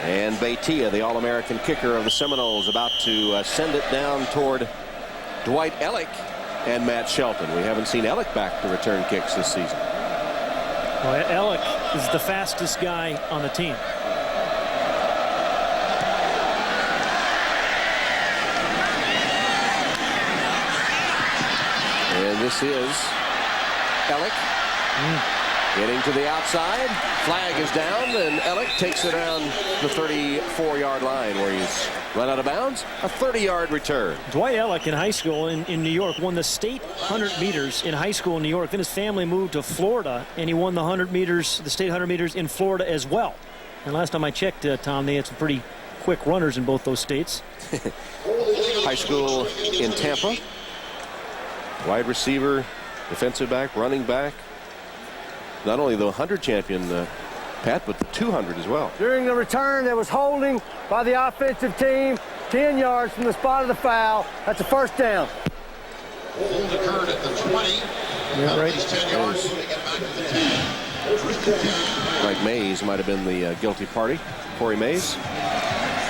And Beitia, the All-American kicker of the Seminoles, about to send it down toward Dwight Ellick and Matt Shelton. We haven't seen Ellick back to return kicks this season. Well, Ellick is the fastest guy on the team. And this is Ellick getting to the outside. Flag is down, and Ellick takes it around the 34-yard line where he's run out of bounds. A 30-yard return. Dwight Ellick in high school in New York won the state 100 meters in high school in New York. Then his family moved to Florida, and he won the 100 meters, the state 100 meters in Florida as well. And last time I checked, Tom, they had some pretty quick runners in both those states. High school in Tampa. Wide receiver, defensive back, running back. Not only the 100 champion, Pat, but the 200 as well. During the return, there was holding by the offensive team 10 yards from the spot of the foul. That's a first down. Hold occurred at the 20. Yeah, right. 10 yards to get back to the 10. Mike Mays might have been the guilty party. Corey Mays.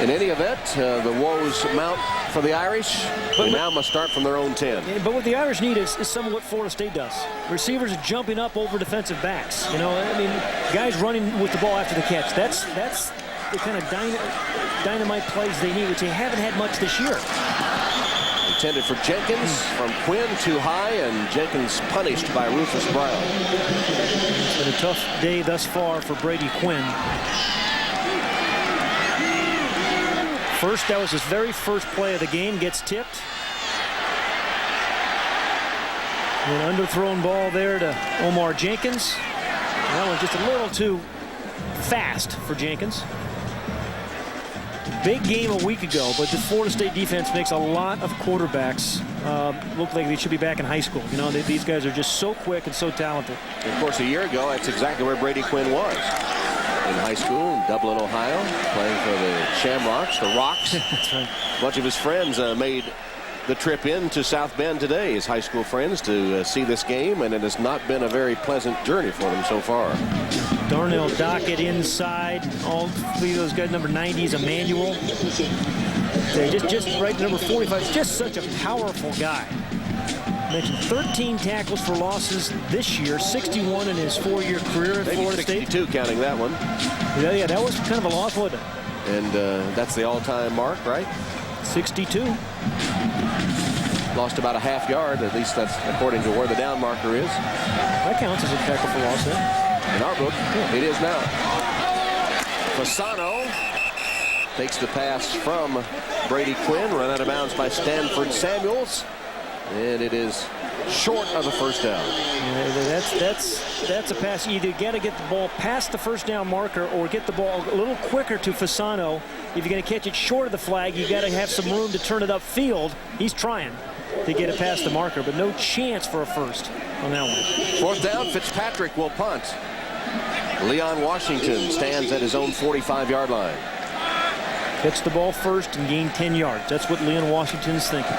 In any event, the woes mount for the Irish. They now must start from their own 10. But what the Irish need is some of what Florida State does. Receivers are jumping up over defensive backs. You know, I mean, guys running with the ball after the catch. That's the kind of dynamite plays they need, which they haven't had much this year. Intended for Jenkins from Quinn, too high, and Jenkins punished by Rufus Brown. It's been a tough day thus far for Brady Quinn. That was his very first play of the game. Gets tipped. An underthrown ball there to Omar Jenkins. That was just a little too fast for Jenkins. Big game a week ago, but the Florida State defense makes a lot of quarterbacks look like they should be back in high school. You know, these guys are just so quick and so talented. And of course, a year ago, that's exactly where Brady Quinn was. In high school in Dublin, Ohio, playing for the Shamrocks, the Rocks. That's right. A bunch of his friends made the trip into South Bend today, his high school friends, to see this game, and it has not been a very pleasant journey for them so far. Darnell Dockett inside. All three of those guys. Number 90 is Emmanuel. Just right, number 45. He's just such a powerful guy. Mentioned 13 tackles for losses this year, 61 in his 4-year career at Florida State. 62 counting that one. Yeah, that was kind of a loss, wasn't it? And that's the all-time mark, right? 62. Lost about a half yard, at least that's according to where the down marker is. That counts as a tackle for loss then. In our book, it is now. Fasano takes the pass from Brady Quinn, run out of bounds by Stanford Samuels. And it is short of the first down. Yeah, that's a pass. You either got to get the ball past the first down marker or get the ball a little quicker to Fasano. If you're going to catch it short of the flag, you got to have some room to turn it upfield. He's trying to get it past the marker, but no chance for a first on that one. Fourth down, Fitzpatrick will punt. Leon Washington stands at his own 45-yard line. Catch the ball first and gain 10 yards. That's what Leon Washington's thinking.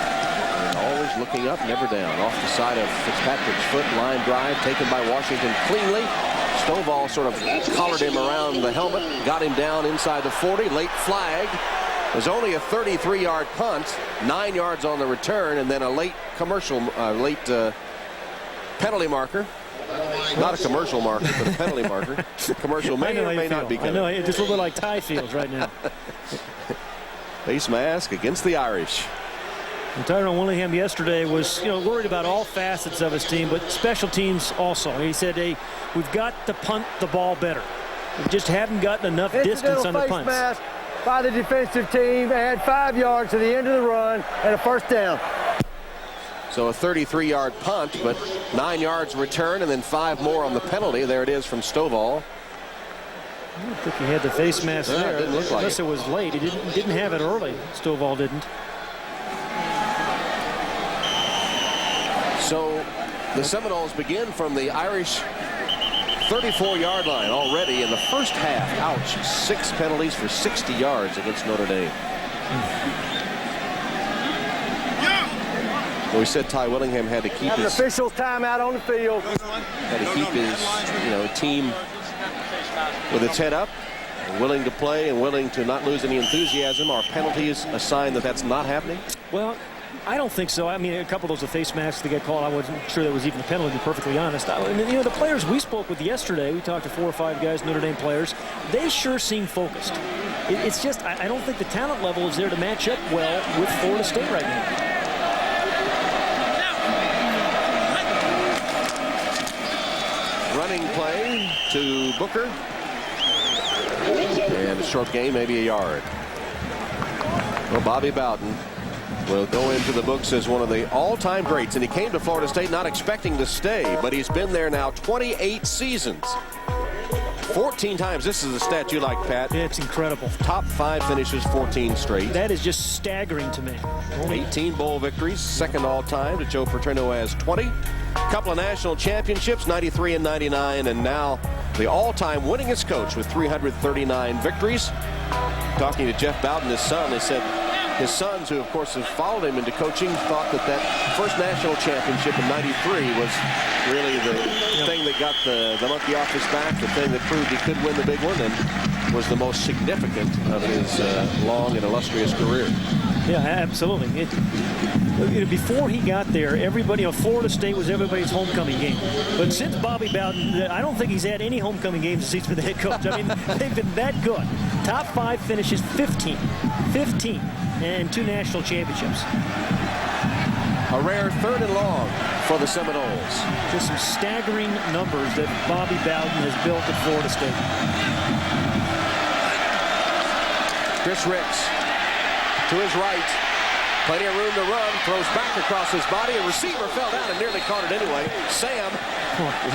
Always looking up, never down. Off the side of Fitzpatrick's foot, line drive taken by Washington cleanly. Stovall sort of collared him around the helmet, got him down inside the 40. Late flag. It was only a 33-yard punt, 9 yards on the return, and then a late penalty marker. Not a commercial marker, but a penalty marker. Commercial may or may not be coming. I know, it's just a little bit like Ty Fields right now. Face mask against the Irish. And Tyrone Willingham yesterday was, worried about all facets of his team, but special teams also. He said, hey, we've got to punt the ball better. We just haven't gotten enough distance on the punts. Mask by the defensive team, add 5 yards to the end of the run and a first down. So a 33-yard punt, but 9 yards return and then 5 more on the penalty. There it is from Stovall. I don't think he had the face mask there. It didn't look like unless it was late. He didn't have it early. Stovall didn't. So the Seminoles begin from the Irish 34-yard line already in the first half. Ouch. 6 penalties for 60 yards against Notre Dame. Well, we said Ty Willingham had to keep his official timeout on the field. Had to keep his team with its head up. willing to play and willing to not lose any enthusiasm. Are penalties a sign that that's not happening? Well, I don't think so. I mean, a couple of those are face masks that get called. I wasn't sure that was even a penalty, to be perfectly honest. And, you know, the players we spoke with yesterday, we talked to 4 or 5 guys, Notre Dame players, they sure seem focused. It's just, I don't think the talent level is there to match up well with Florida State right now. Running play to Booker. And a short gain, maybe a yard. Well, Bobby Bowden will go into the books as one of the all-time greats. And he came to Florida State not expecting to stay, but he's been there now 28 seasons. 14 times. This is a stat you like, Pat. It's incredible. Top 5 finishes, 14 straight. That is just staggering to me. 18 bowl victories, second all-time to Joe Paterno has 20. A couple of national championships, 93 and 99, and now the all-time winningest coach with 339 victories. Talking to Jeff Bowden, his son, they said his sons, who of course have followed him into coaching, thought that first national championship in 93 was really the thing that got the monkey off his back, the thing that proved he could win the big one, and was the most significant of his long and illustrious career. Yeah, absolutely. Before he got there, everybody, Florida State was everybody's homecoming game. But since Bobby Bowden, I don't think he's had any homecoming games since he's been the head coach. I mean, they've been that good. Top 5 finishes, 15, and 2 national championships. A rare 3rd and long for the Seminoles. Just some staggering numbers that Bobby Bowden has built at Florida State. Chris Ricks to his right. Plenty of room to run. Throws back across his body. A receiver fell down and nearly caught it anyway. Sam,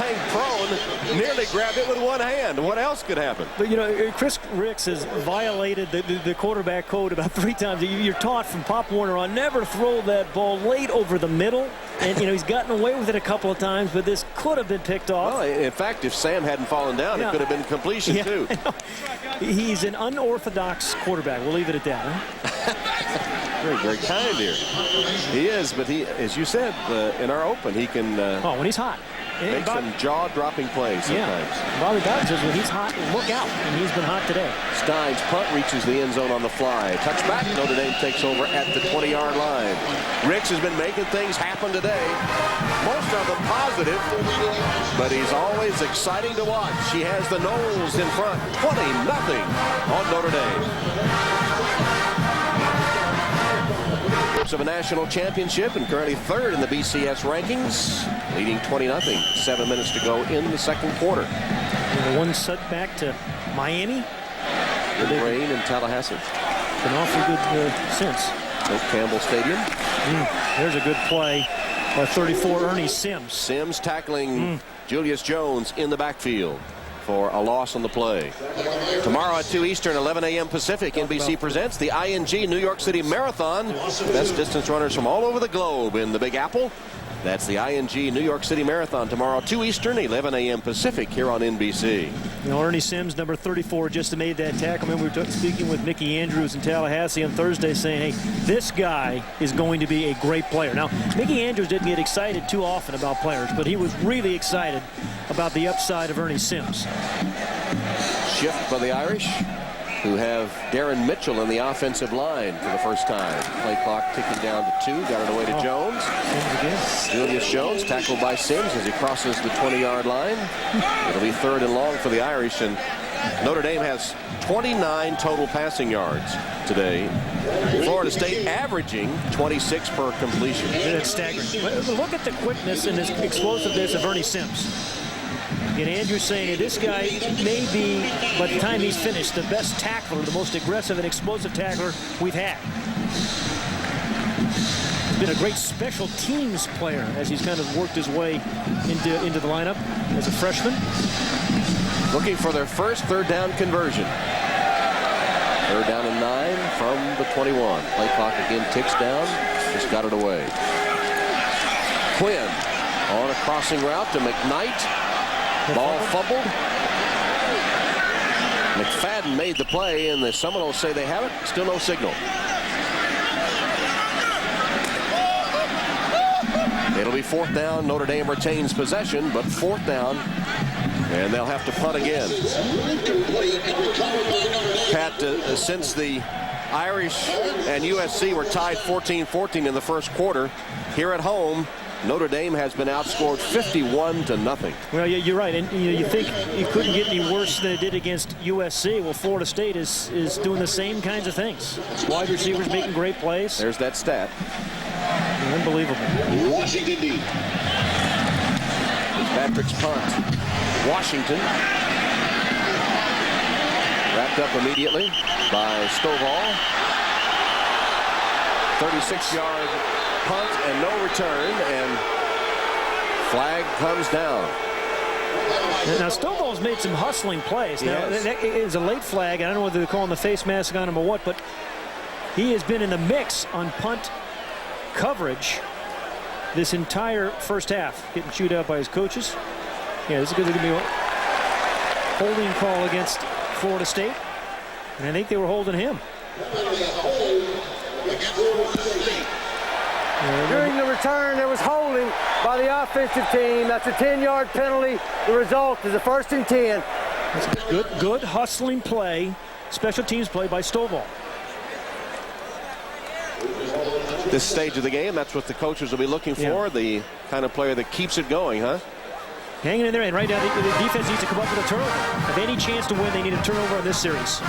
laying prone, nearly grabbed it with one hand. What else could happen? But, you know, Chris Ricks has violated the quarterback code about 3 times. You're taught from Pop Warner on never throw that ball late over the middle. And, you know, he's gotten away with it a couple of times, but this could have been picked off. Well, in fact, if Sam hadn't fallen down, it could have been completion, too. He's an unorthodox quarterback. We'll leave it at that, huh? Very, very kind here. He is, but he, as you said, in our open, he can when he's hot. make some jaw-dropping plays sometimes. Yeah. Bobby Bowden says when he's hot, look out, and he's been hot today. Stein's punt reaches the end zone on the fly. Touchback, Notre Dame takes over at the 20-yard line. Ricks has been making things happen today. Most of them positive, but he's always exciting to watch. He has the Noles in front, 20-0 on Notre Dame. Of a national championship and currently 3rd in the BCS rankings, leading 20-0. 7 minutes to go in the second quarter. And the one setback to Miami. Good rain in Tallahassee. Been awfully good since. Oak Campbell Stadium. There's a good play by 34 Ernie Sims. Sims tackling Julius Jones in the backfield for a loss on the play. Tomorrow at 2 Eastern, 11 a.m. Pacific, NBC presents the ING New York City Marathon. Best distance runners from all over the globe in the Big Apple. That's the ING New York City Marathon tomorrow, 2 Eastern, 11 a.m. Pacific here on NBC. You know, Ernie Sims, number 34, just made that tackle. I remember we were speaking with Mickey Andrews in Tallahassee on Thursday saying, hey, this guy is going to be a great player. Now, Mickey Andrews didn't get excited too often about players, but he was really excited about the upside of Ernie Sims. Shift by the Irish, who have Darren Mitchell in the offensive line for the first time. Play clock ticking down to 2. Got it away to Jones. Julius Jones tackled by Sims as he crosses the 20-yard line. It'll be 3rd and long for the Irish, and Notre Dame has 29 total passing yards today. Florida State averaging 26 per completion. That's staggering. Look at the quickness and the explosiveness of Ernie Sims. And Andrew's saying hey, this guy may be, by the time he's finished, the best tackler, the most aggressive and explosive tackler we've had. He's been a great special teams player as he's kind of worked his way into the lineup as a freshman. Looking for their first 3rd down conversion. 3rd down and 9 from the 21. Play clock again ticks down. Just got it away. Quinn on a crossing route to McKnight. Ball fumbled. McFadden made the play, and the Seminoles say they have it. Still no signal. It'll be 4th down. Notre Dame retains possession, but 4th down. And they'll have to punt again. Pat, since the Irish and USC were tied 14-14 in the first quarter, here at home, Notre Dame has been outscored 51-0. Well, you're right, and you think it couldn't get any worse than it did against USC. Well, Florida State is doing the same kinds of things. Wide receivers making great plays. There's that stat. Unbelievable. Washington D. Patrick's punt. Washington wrapped up immediately by Stovall. 36-yard punt and no return, and flag comes down. Now Stovall's made some hustling plays. Now that is a late flag. I don't know whether they're calling the face mask on him or what, but he has been in the mix on punt coverage this entire first half, getting chewed out by his coaches. Yeah, this is going to be a holding call against Florida State, and I think they were holding him. During the return, there was holding by the offensive team. That's a 10-yard penalty. The result is a 1st and 10. That's a good hustling play, special teams play by Stovall. This stage of the game, that's what the coaches will be looking for, the kind of player that keeps it going, huh? Hanging in there, and right now the defense needs to come up with a turnover. If any chance to win, they need a turnover in this series.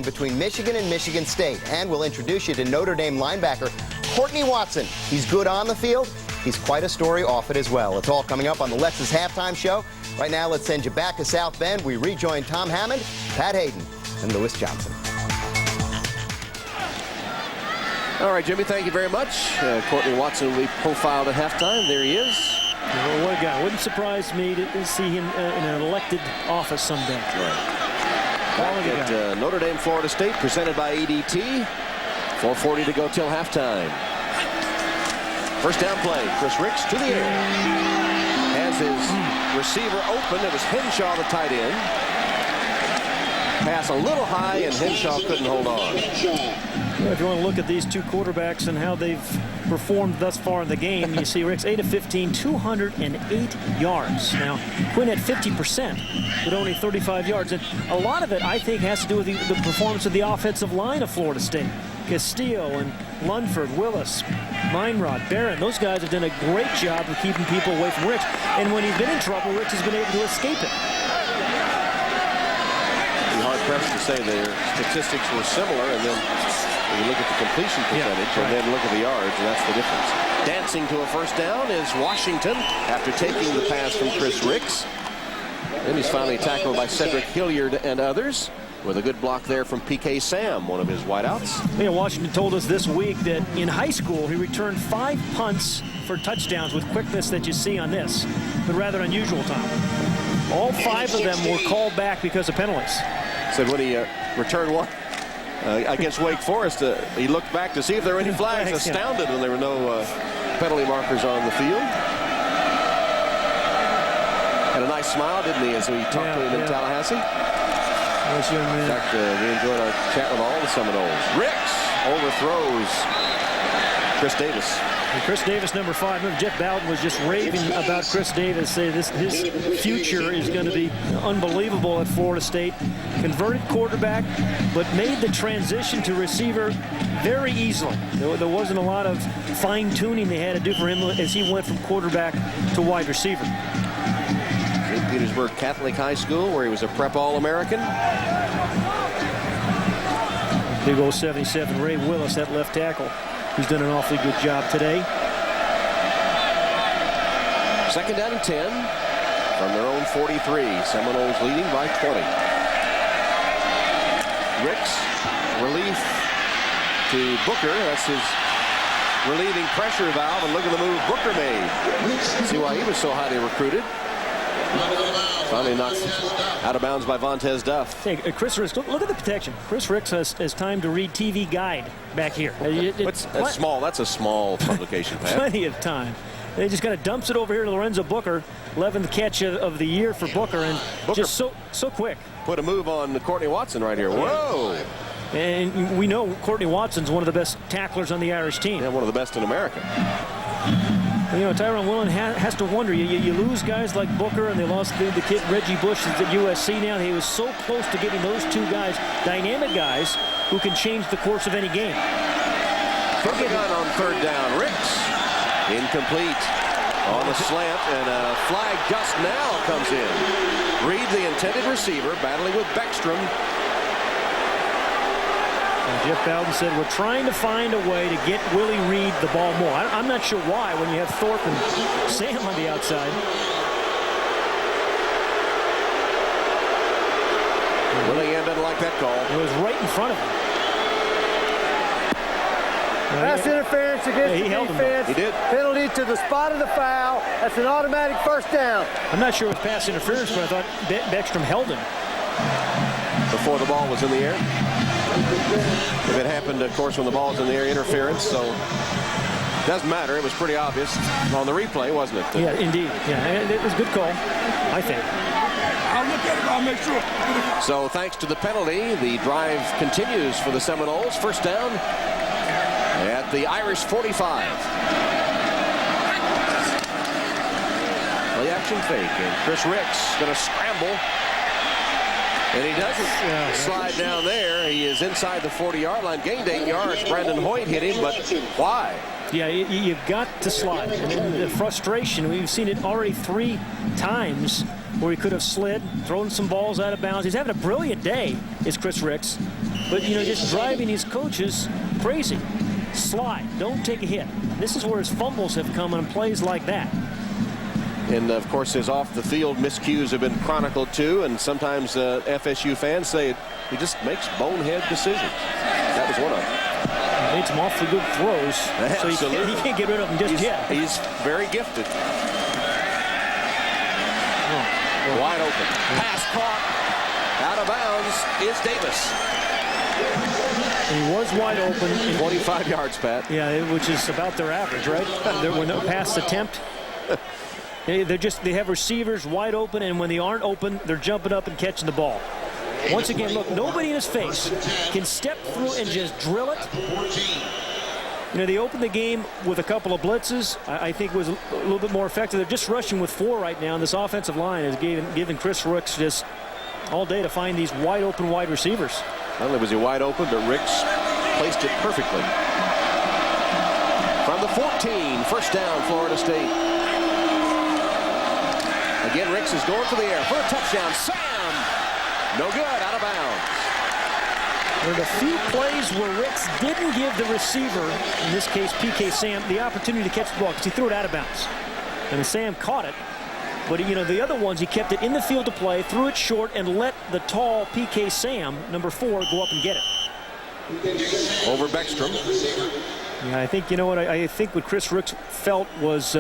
Between Michigan and Michigan State, and we'll introduce you to Notre Dame linebacker Courtney Watson. He's good on the field. He's quite a story off it as well. It's all coming up on the Lexus Halftime Show. Right now, let's send you back to South Bend. We rejoin Tom Hammond, Pat Hayden, and Lewis Johnson. All right, Jimmy, thank you very much. Courtney Watson will be profiled at halftime. There he is. Well, what a guy. Wouldn't surprise me to see him in an elected office someday. Right. Back at Notre Dame, Florida State, presented by ADT. 4:40 to go till halftime. First down play. Chris Ricks to the air. Has his receiver open. It was Henshaw, the tight end. Pass a little high, and Henshaw couldn't hold on. Yeah, if you want to look at these two quarterbacks and how they've performed thus far in the game, you see Ricks 8 of 15, 208 yards. Now, Quinn had 50%, but only 35 yards. And a lot of it, I think, has to do with the performance of the offensive line of Florida State. Castillo and Lunford, Willis, Meinrod, Barron, those guys have done a great job of keeping people away from Ricks. And when he's been in trouble, Ricks has been able to escape it. Hard-pressed to say their statistics were similar, and then you look at the completion percentage and then look at the yards, and that's the difference. Dancing to a first down is Washington after taking the pass from Chris Ricks. Then he's finally tackled by Cedric Hilliard and others, with a good block there from P.K. Sam, one of his wideouts. Yeah, Washington told us this week that in high school he returned 5 punts for touchdowns with quickness that you see on this, but rather unusual, Tom. All 5 of them were called back because of penalties. Said when he returned one against Wake Forest, he looked back to see if there were any flags. Astounded when there were no penalty markers on the field. Had a nice smile, didn't he, as we talked to him in Tallahassee? Nice young man. In fact, we enjoyed our chat with all the Seminoles. Ricks overthrows Chris Davis. And Chris Davis, number 5. Remember, Jeff Bowden was just raving about Chris Davis, saying his future is going to be unbelievable at Florida State. Converted quarterback, but made the transition to receiver very easily. There wasn't a lot of fine-tuning they had to do for him as he went from quarterback to wide receiver. St. Petersburg Catholic High School, where he was a prep All-American. Big old 77, Ray Willis, that left tackle. He's done an awfully good job today. Second down and 10 from their own 43. Seminoles leading by 20. Ricks, relief to Booker. That's his relieving pressure valve. And look at the move Booker made. See why he was so highly recruited. Finally knocked out of bounds by Vontez Duff. Hey, Chris Ricks, look at the protection. Chris Ricks has time to read TV Guide back here. That's small. That's a small publication, Pat. Plenty of time. They just kind of dumps it over here to Lorenzo Booker. 11th catch of the year for Booker, and Booker just so quick. Put a move on Courtney Watson right here. Whoa! And we know Courtney Watson's one of the best tacklers on the Irish team. Yeah, one of the best in America. You know, Tyrone Whelan has to wonder. You lose guys like Booker, and they lost the kid Reggie Bush at USC now. He was so close to getting those two guys, dynamic guys, who can change the course of any game. First gun on third down. Ricks. Incomplete on the slant, and a flag just now comes in. Reed, the intended receiver, battling with Beckstrom. Jeff Bowden said, we're trying to find a way to get Willie Reed the ball more. I'm not sure why when you have Thorpe and Sam on the outside. Willingham didn't like that call. It was right in front of him. That's interference against the defense. He did. Penalty to the spot of the foul. That's an automatic first down. I'm not sure it was pass interference, but I thought Beckstrom held him. Before the ball was in the air. If it happened, of course, when the ball was in the air, interference, so doesn't matter. It was pretty obvious on the replay, wasn't it? Yeah, indeed. Yeah, it was a good call, I think. I'll look at it. I'll make sure. So thanks to the penalty, the drive continues for the Seminoles. First down at the Irish 45. Play action fake, and Chris Ricks going to scramble. And he doesn't slide down there. He is inside the 40-yard line. Gained 8 yards. Brandon Hoyt hit him, but why? Yeah, you've got to slide. And the frustration, we've seen it already 3 times where he could have slid, thrown some balls out of bounds. He's having a brilliant day, is Chris Ricks. But, you know, just driving his coaches crazy. Slide. Don't take a hit. This is where his fumbles have come on plays like that. And, of course, his off-the-field miscues have been chronicled, too. And sometimes FSU fans say he just makes bonehead decisions. That was one of them. He made some awfully good throws. So he can't get rid of them just yet. He's very gifted. Wide open. Pass caught. Out of bounds is Davis. And he was wide open. 25 yards, Pat. Yeah, which is about their average, right? When the pass attempt. They have receivers wide open, and when they aren't open, they're jumping up and catching the ball. Once again, look, nobody in his face can step through and just drill it. You know, they opened the game with a couple of blitzes. I think was a little bit more effective. They're just rushing with 4 right now, and this offensive line is giving Chris Ricks just all day to find these wide open wide receivers. Not only was he wide open, but Ricks placed it perfectly. From the 14, first down, Florida State. Again, Ricks is going for the air for a touchdown. Sam! No good, out of bounds. There are a few plays where Ricks didn't give the receiver, in this case PK Sam, the opportunity to catch the ball because he threw it out of bounds. And Sam caught it. But, you know, the other ones, he kept it in the field to play, threw it short, and let the tall PK Sam, number 4, go up and get it. Over Beckstrom. Yeah, I think, you know what, I think what Chris Ricks felt was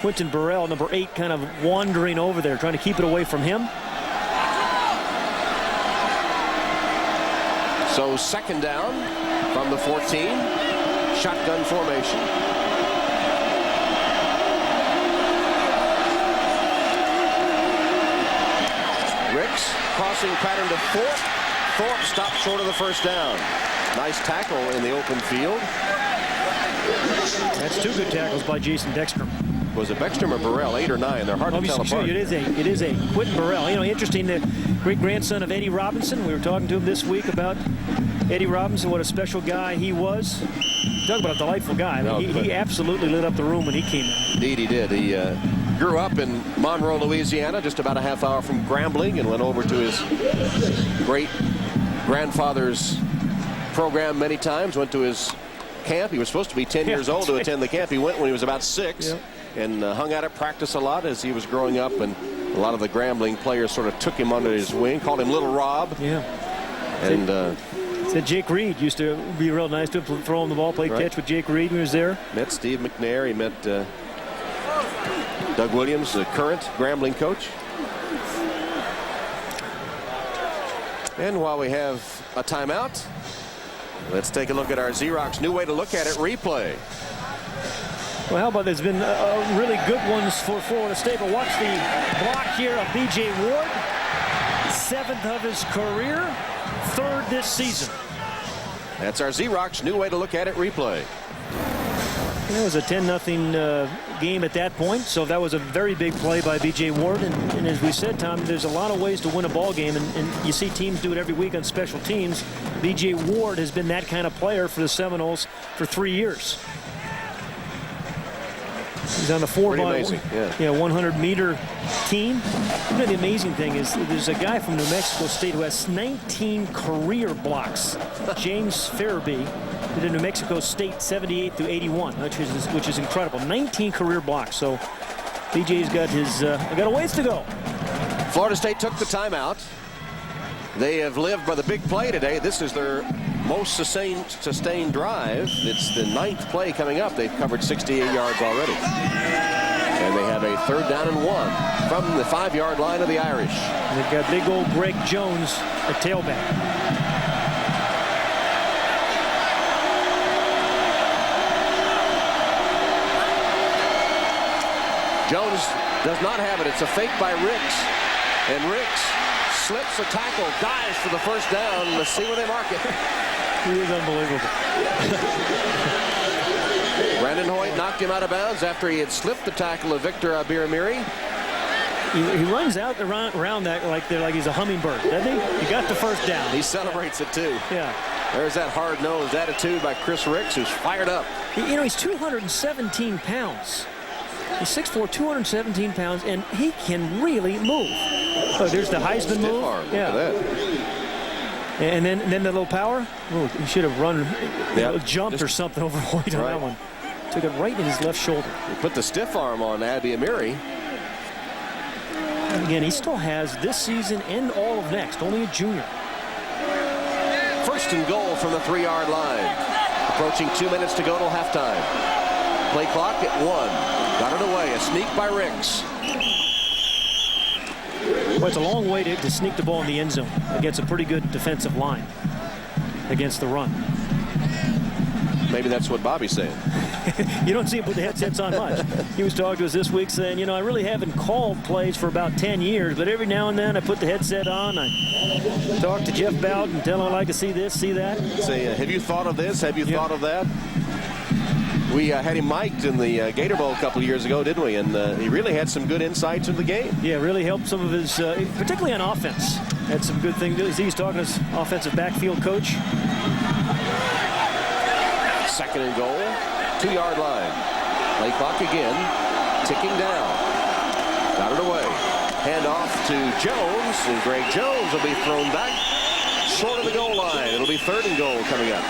Quentin Burrell, number 8, kind of wandering over there, trying to keep it away from him. So second down from the 14. Shotgun formation. Ricks crossing pattern to Thorpe. Thorpe stopped short of the first down. Nice tackle in the open field. That's 2 good tackles by Jason Beckstrom. Was it Beckstrom or Burrell? 8 or 9? They're hard to tell apart. It is a Quentin Burrell. You know, interesting, the great grandson of Eddie Robinson. We were talking to him this week about Eddie Robinson, what a special guy he was. Talk about a delightful guy. I mean, he absolutely lit up the room when he came in. Indeed, he did. He grew up in Monroe, Louisiana, just about a half hour from Grambling, and went over to his great grandfather's program many times. Went to his camp. He was supposed to be 10 years old to attend the camp. He went when he was about 6. Yep. And hung out at practice a lot as he was growing up, and a lot of the Grambling players sort of took him under his wing, called him Little Rob. Yeah. And said Jake Reed used to be real nice to him, throw him the ball, play catch with Jake Reed when he was there. Met Steve McNair. He met Doug Williams, the current Grambling coach. And while we have a timeout, let's take a look at our Xerox new way to look at it, replay. Well, how about there's been really good ones for Florida State, but watch the block here of B.J. Ward. 7th of his career, 3rd this season. That's our Xerox new way to look at it replay. It was a 10-0 game at that point, so that was a very big play by B.J. Ward. And as we said, Tom, there's a lot of ways to win a ball game, and you see teams do it every week on special teams. B.J. Ward has been that kind of player for the Seminoles for 3 years. He's on the 100-meter team. You know, the amazing thing is there's a guy from New Mexico State who has 19 career blocks. James Farabee did in New Mexico State 78 through 81, which is incredible. 19 career blocks. So BJ's got a ways to go. Florida State took the timeout. They have lived by the big play today. This is their most sustained drive. It's the 9th play coming up. They've covered 68 yards already. And they have a 3rd down and 1 from the 5-yard line of the Irish. They've got big old Greg Jones at tailback. Jones does not have it. It's a fake by Ricks. And Ricks slips a tackle, dives for the first down. Let's see where they mark it. He is unbelievable. Brandon Hoyt knocked him out of bounds after he had slipped the tackle of Victor Abiramiri. He runs out around that like he's a hummingbird, doesn't he? He got the first down. He celebrates it too. Yeah. There's that hard-nosed attitude by Chris Ricks, who's fired up. You know, he's 217 pounds. He's 6'4", 217 pounds, and he can really move. Oh, there's the Heisman move. Arm. Yeah. Look at that. And then the little power. Oh, he should have run, jumped or something over Hoyt on that one. Took it right in his left shoulder. He put the stiff arm on Abiramiri. And again, he still has this season and all of next. Only a junior. 1st and goal from the 3-yard line. Approaching 2 minutes to go till halftime. Play clock at 1. Got it away. A sneak by Ricks. Well, it's a long way to sneak the ball in the end zone against a pretty good defensive line against the run. Maybe that's what Bobby's saying. You don't see him put the headsets on much. He was talking to us this week saying, you know, I really haven't called plays for about 10 years, but every now and then I put the headset on. I talk to Jeff Bowden and tell him I like to see this, see that. Say, have you thought of this? Have you thought of that? We had him mic'd in the Gator Bowl a couple of years ago, didn't we? And he really had some good insights into the game. Yeah, really helped some of his, particularly on offense. Had some good things. He's talking to his offensive backfield coach. 2nd and goal, 2-yard line. Play clock again, ticking down. Got it away. Hand off to Jones, and Greg Jones will be thrown back short of the goal line. It'll be 3rd and goal coming up.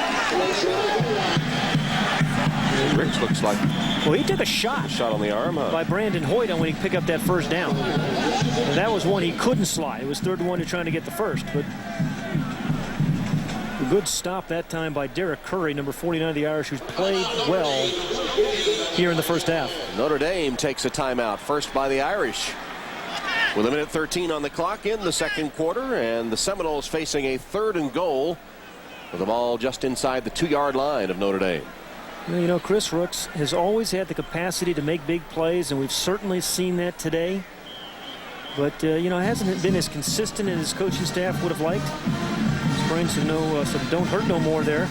Ricks looks like well, he took a shot on the arm, huh? by Brandon Hoyt when he picked up that 1st down. And that was one he couldn't slide. It was 3rd and 1 to trying to get the first, but a good stop that time by Derek Curry, number 49 of the Irish, who's played well here in the first half. Notre Dame takes a timeout, first by the Irish. With 1:13 on the clock in the 2nd quarter, and the Seminoles facing a 3rd and goal with the ball just inside the 2-yard line of Notre Dame. You know, Chris Ricks has always had the capacity to make big plays, and we've certainly seen that today. But, you know, it hasn't been as consistent as his coaching staff would have liked. Sprained some don't hurt no more there.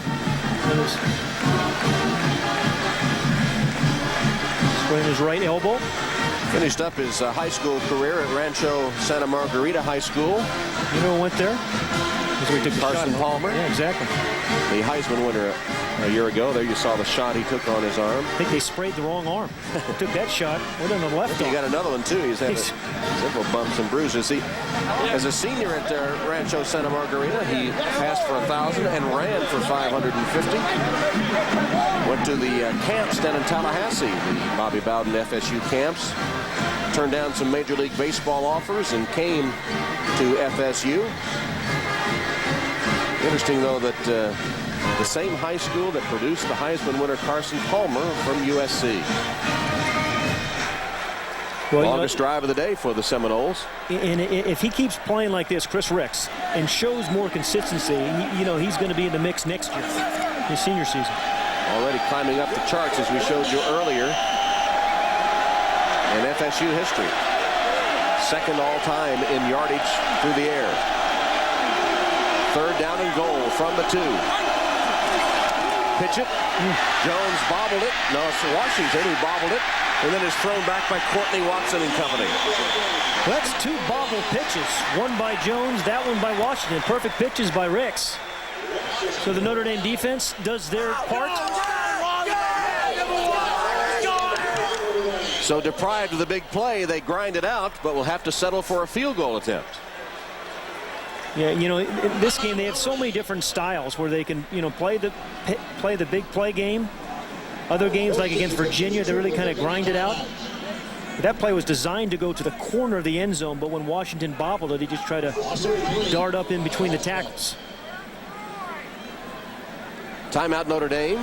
Sprained his right elbow. Finished up his high school career at Rancho Santa Margarita High School. You know who went there? We took Carson Palmer. Yeah, exactly. The Heisman winner a year ago. There you saw the shot he took on his arm. I think they sprayed the wrong arm. Took that shot. Went on the left arm. He got another one, too. He's had several bumps and bruises. As a senior at Rancho Santa Margarita, he passed for 1,000 and ran for 550. Went to the camps down in Tallahassee, the Bobby Bowden FSU camps. Turned down some Major League Baseball offers and came to FSU. Interesting, though, that the same high school that produced the Heisman winner Carson Palmer from USC. Well, longest drive of the day for the Seminoles. And if he keeps playing like this, Chris Ricks, and shows more consistency, you know, he's going to be in the mix next year, his senior season. Already climbing up the charts, as we showed you earlier, in FSU history. 2nd all-time in yardage through the air. 3rd down and goal from the 2. pitch it. Jones bobbled it. No, it's Washington who bobbled it. And then is thrown back by Courtney Watson and company. Well, that's 2 bobble pitches. One by Jones, that one by Washington. Perfect pitches by Ricks. So the Notre Dame defense does their part. So deprived of the big play, they grind it out, but will have to settle for a field goal attempt. Yeah, you know, in this game they have so many different styles where they can, you know, play the big play game. Other games like against Virginia, they really kind of grind it out. That play was designed to go to the corner of the end zone, but when Washington bobbled it, he just tried to dart up in between the tackles. Timeout Notre Dame,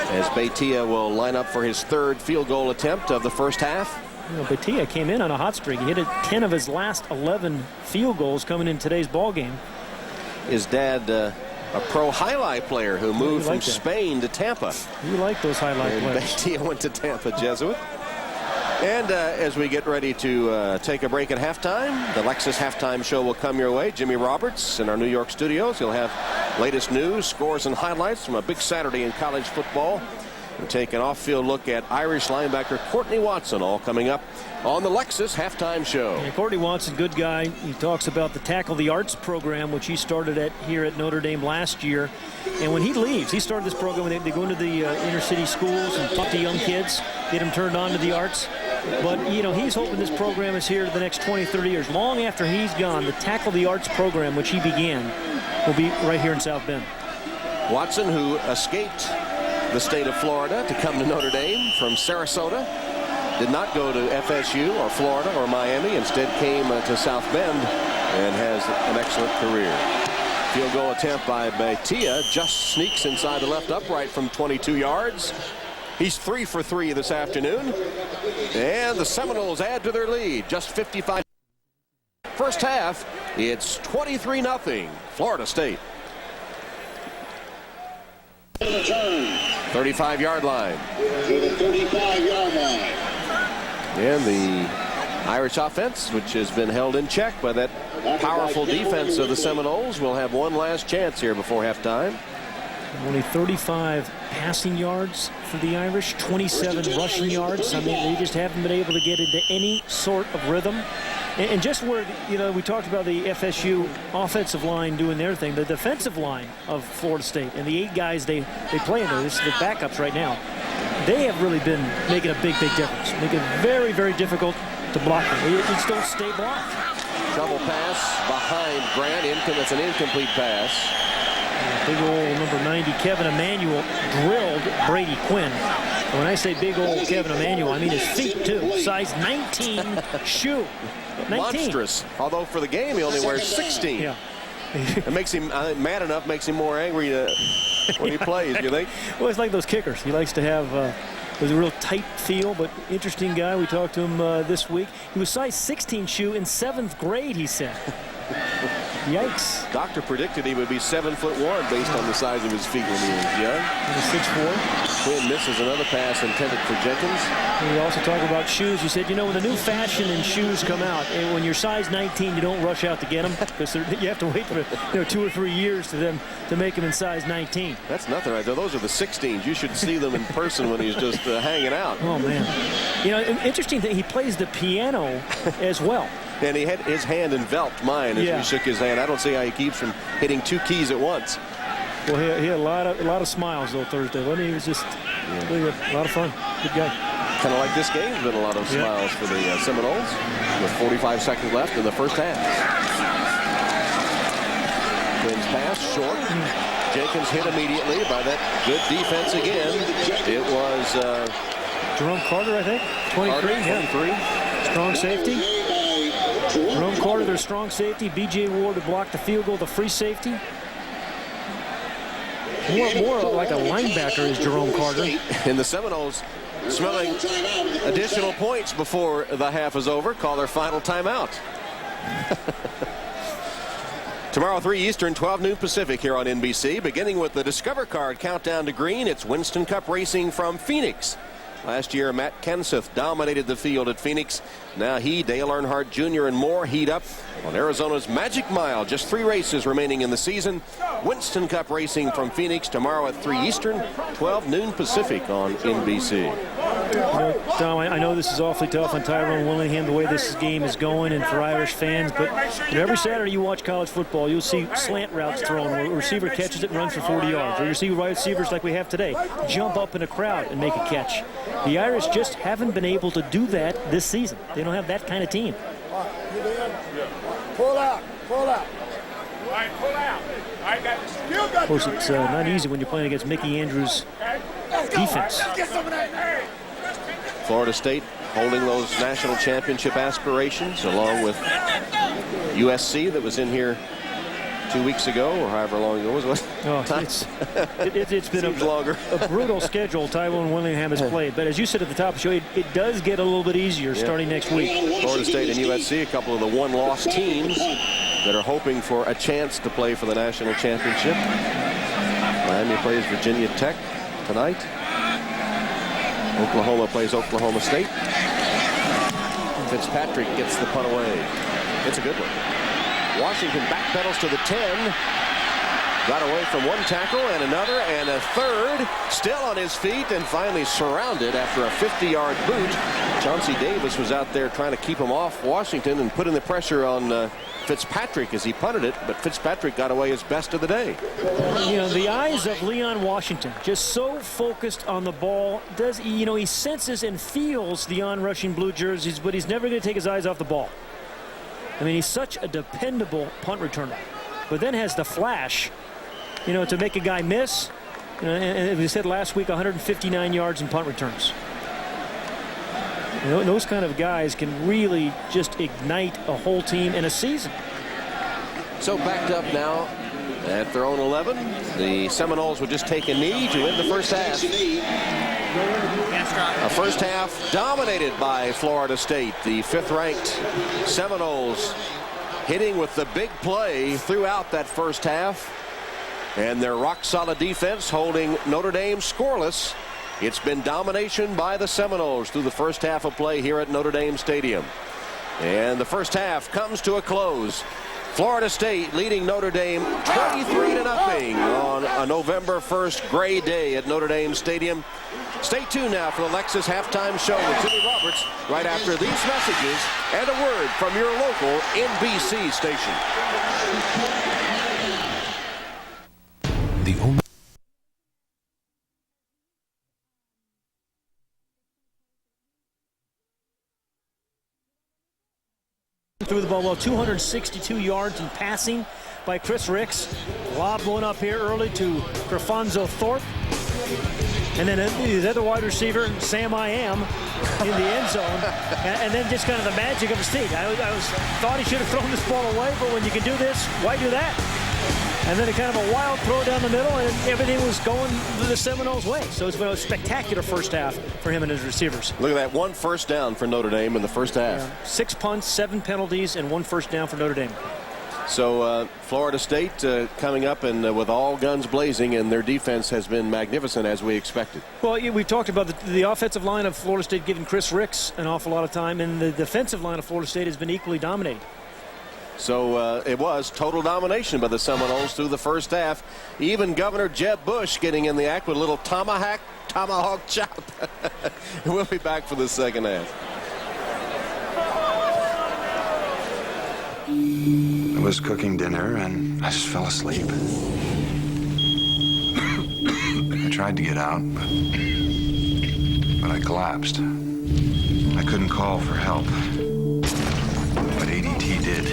as Beitia will line up for his 3rd field goal attempt of the first half. You know, Beitia came in on a hot streak. He hit 10 of his last 11 field goals coming in today's ball game. His dad, a pro highlight player who moved from Spain to Tampa. You like those highlight players. Beitia went to Tampa, Jesuit. And as we get ready to take a break at halftime, the Lexus halftime show will come your way. Jimmy Roberts in our New York studios. He'll have latest news, scores, and highlights from a big Saturday in college football. We'll take an off-field look at Irish linebacker Courtney Watson, all coming up on the Lexus halftime show. Yeah, Courtney Watson, good guy. He talks about the Tackle the Arts program, which he started here at Notre Dame last year. And when he leaves, he started this program when they go into the inner city schools and talk to young kids, get them turned on to the arts. But, you know, he's hoping this program is here the next 20, 30 years. Long after he's gone, the Tackle the Arts program, which he began, will be right here in South Bend. Watson, who escaped the state of Florida to come to Notre Dame from Sarasota, did not go to FSU or Florida or Miami. Instead came to South Bend and has an excellent career. Field goal attempt by Beitia just sneaks inside the left upright from 22 yards. He's 3 for 3 this afternoon. And the Seminoles add to their lead. Just 55. First half, it's 23-0 Florida State. 35-yard line. To the 35-yard line. And the Irish offense, which has been held in check by that powerful defense of the Seminoles, will have one last chance here before halftime. Only 35 passing yards for the Irish, 27 rushing yards. I mean, they just haven't been able to get into any sort of rhythm. And just where, you know, we talked about the FSU offensive line doing their thing, the defensive line of Florida State and the 8 guys they play in there, this is the backups right now, they have really been making a big difference, making it very, very difficult to block them. They just don't stay blocked. Trouble pass behind Grant. That's an incomplete pass. Big old number 90, Kevin Emanuel, drilled Brady Quinn. And when I say big old Kevin Emanuel, I mean his feet, too. Size 19 shoe. 19. Monstrous. Although for the game, he only wears 16. Yeah. It makes him, mad enough, makes him more angry when he plays, you think? Well, it's like those kickers. He likes to have a real tight feel, but interesting guy. We talked to him this week. He was size 16 shoe in 7th grade, he said. Yikes. Doctor predicted he would be 7'1" based on the size of his feet when he was young. He was 6'4". Quinn misses another pass intended for Jenkins. We also talk about shoes. You said, you know, when the new fashion in shoes come out, and when you're size 19, you don't rush out to get them because you have to wait for 2 or 3 years to make them in size 19. That's nothing right there. Those are the 16s. You should see them in person when he's just hanging out. Oh, man. You know, interesting thing, he plays the piano as well. And he had his hand enveloped mine as we shook his hand. I don't see how he keeps from hitting 2 keys at once. Well, he had a lot of smiles though Thursday. He was just really a lot of fun. Good guy. Kind of like this game's been a lot of smiles for the Seminoles with 45 seconds left in the first half. Quinn's pass short. Jenkins hit immediately by that good defense again. It was Jerome Carter, I think. 23. 23. Strong safety. Jerome Carter, their strong safety. B.J. Ward to block the field goal, the free safety. More like a linebacker is Jerome Carter. And the Seminoles smelling additional points before the half is over. Call their final timeout. Tomorrow, 3 Eastern, 12 noon Pacific here on NBC. Beginning with the Discover Card countdown to green. It's Winston Cup Racing from Phoenix. Last year, Matt Kenseth dominated the field at Phoenix. Now he, Dale Earnhardt Jr. and more heat up on Arizona's Magic Mile. Just 3 races remaining in the season. Winston Cup racing from Phoenix tomorrow at 3 Eastern, 12 noon Pacific on NBC. Tom, I know this is awfully tough on Tyrone Willingham, the way this game is going, and for Irish fans, but every Saturday you watch college football, you'll see slant routes thrown where a receiver catches it and runs for 40 yards. Or you see wide receivers like we have today jump up in a crowd and make a catch. The Irish just haven't been able to do that this season. They don't have that kind of team. Pull out, pull out. Of course, it's not easy when you're playing against Mickey Andrews' defense. Florida State holding those national championship aspirations, along with USC that was in here 2 weeks ago, or however long ago it was. Oh, it's been a brutal schedule Tyrone Willingham has played. But as you said at the top of the show, it does get a little bit easier starting next week. Florida State and USC, a couple of the one-loss teams that are hoping for a chance to play for the national championship. Miami plays Virginia Tech tonight. Oklahoma plays Oklahoma State. Fitzpatrick gets the punt away. It's a good one. Washington backpedals to the 10. Got away from one tackle and another and a third. Still on his feet and finally surrounded after a 50-yard boot. Chauncey Davis was out there trying to keep him off Washington and putting the pressure on Fitzpatrick as he punted it, but Fitzpatrick got away his best of the day. You know, the eyes of Leon Washington, just so focused on the ball. He senses and feels the onrushing blue jerseys, but he's never going to take his eyes off the ball. I mean, he's such a dependable punt returner, but then has the flash, to make a guy miss. And we said last week, 159 yards in punt returns. Those kind of guys can really just ignite a whole team in a season. So backed up now at their own 11. The Seminoles would just take a knee to end the first half. A first half dominated by Florida State. The 5th-ranked Seminoles hitting with the big play throughout that first half. And their rock-solid defense holding Notre Dame scoreless. It's been domination by the Seminoles through the first half of play here at Notre Dame Stadium. And the first half comes to a close. Florida State leading Notre Dame 23-0 on a November 1st gray day at Notre Dame Stadium. Stay tuned now for the Lexus halftime show with Jimmy Roberts right after these messages and a word from your local NBC station. The only threw the ball well, 262 yards in passing by Chris Ricks. Lob going up here early to Craphonso Thorpe. And then his other wide receiver, Sam I Am, in the end zone. And then just kind of the magic of his team. I thought he should have thrown this ball away, but when you can do this, why do that? And then a kind of a wild throw down the middle, and everything was going the Seminoles' way. So it's been a spectacular first half for him and his receivers. Look at that, 1 first down for Notre Dame in the first half. 6 punts, 7 penalties, and 1 first down for Notre Dame. So Florida State coming up and with all guns blazing, and their defense has been magnificent as we expected. Well, we've talked about the offensive line of Florida State giving Chris Ricks an awful lot of time, and the defensive line of Florida State has been equally dominating. So it was total domination by the Seminoles through the first half. Even Governor Jeb Bush getting in the act with a little tomahawk chop. We'll be back for the second half. I was cooking dinner and I just fell asleep. I tried to get out, but I collapsed. I couldn't call for help, but ADT did.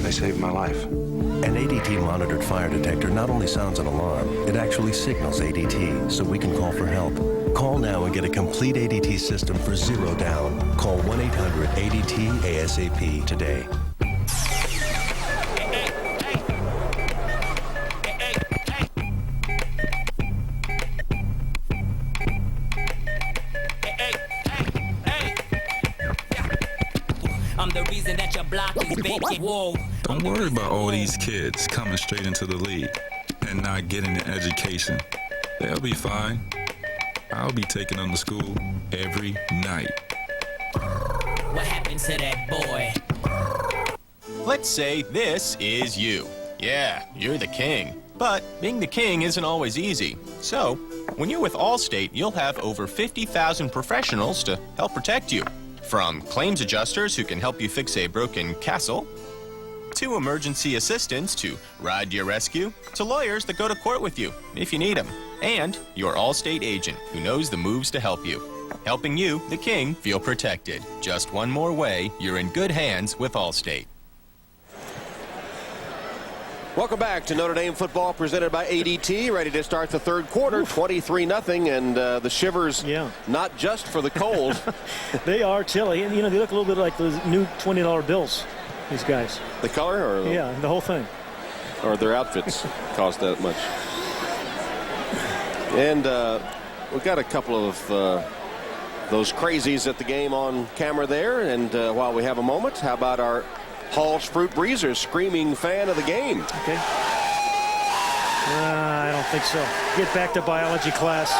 They saved my life. An ADT monitored fire detector not only sounds an alarm, it actually signals ADT so we can call for help. Call now and get a complete ADT system for $0 down. Call 1-800-ADT-ASAP today. Don't worry about all these kids coming straight into the league and not getting an education. They'll be fine. I'll be taking them to school every night. What happened to that boy? Let's say this is you. Yeah, you're the king. But being the king isn't always easy. So, when you're with Allstate, you'll have over 50,000 professionals to help protect you. From claims adjusters who can help you fix a broken castle, to emergency assistants to ride to your rescue, to lawyers that go to court with you if you need them, and your Allstate agent who knows the moves to help you. Helping you, the king, feel protected. Just one more way, you're in good hands with Allstate. Welcome back to Notre Dame football presented by ADT. Ready to start the third quarter, 23-0, and the shivers, not just for the cold. They are chilly, and, you know, they look a little bit like those new $20 bills, these guys. The color? Or yeah, the whole thing. Or their outfits cost that much. And we've got a couple of those crazies at the game on camera there, and while we have a moment, how about our Hall's Fruit Breezers screaming fan of the game? Okay. I don't think so. Get back to biology class.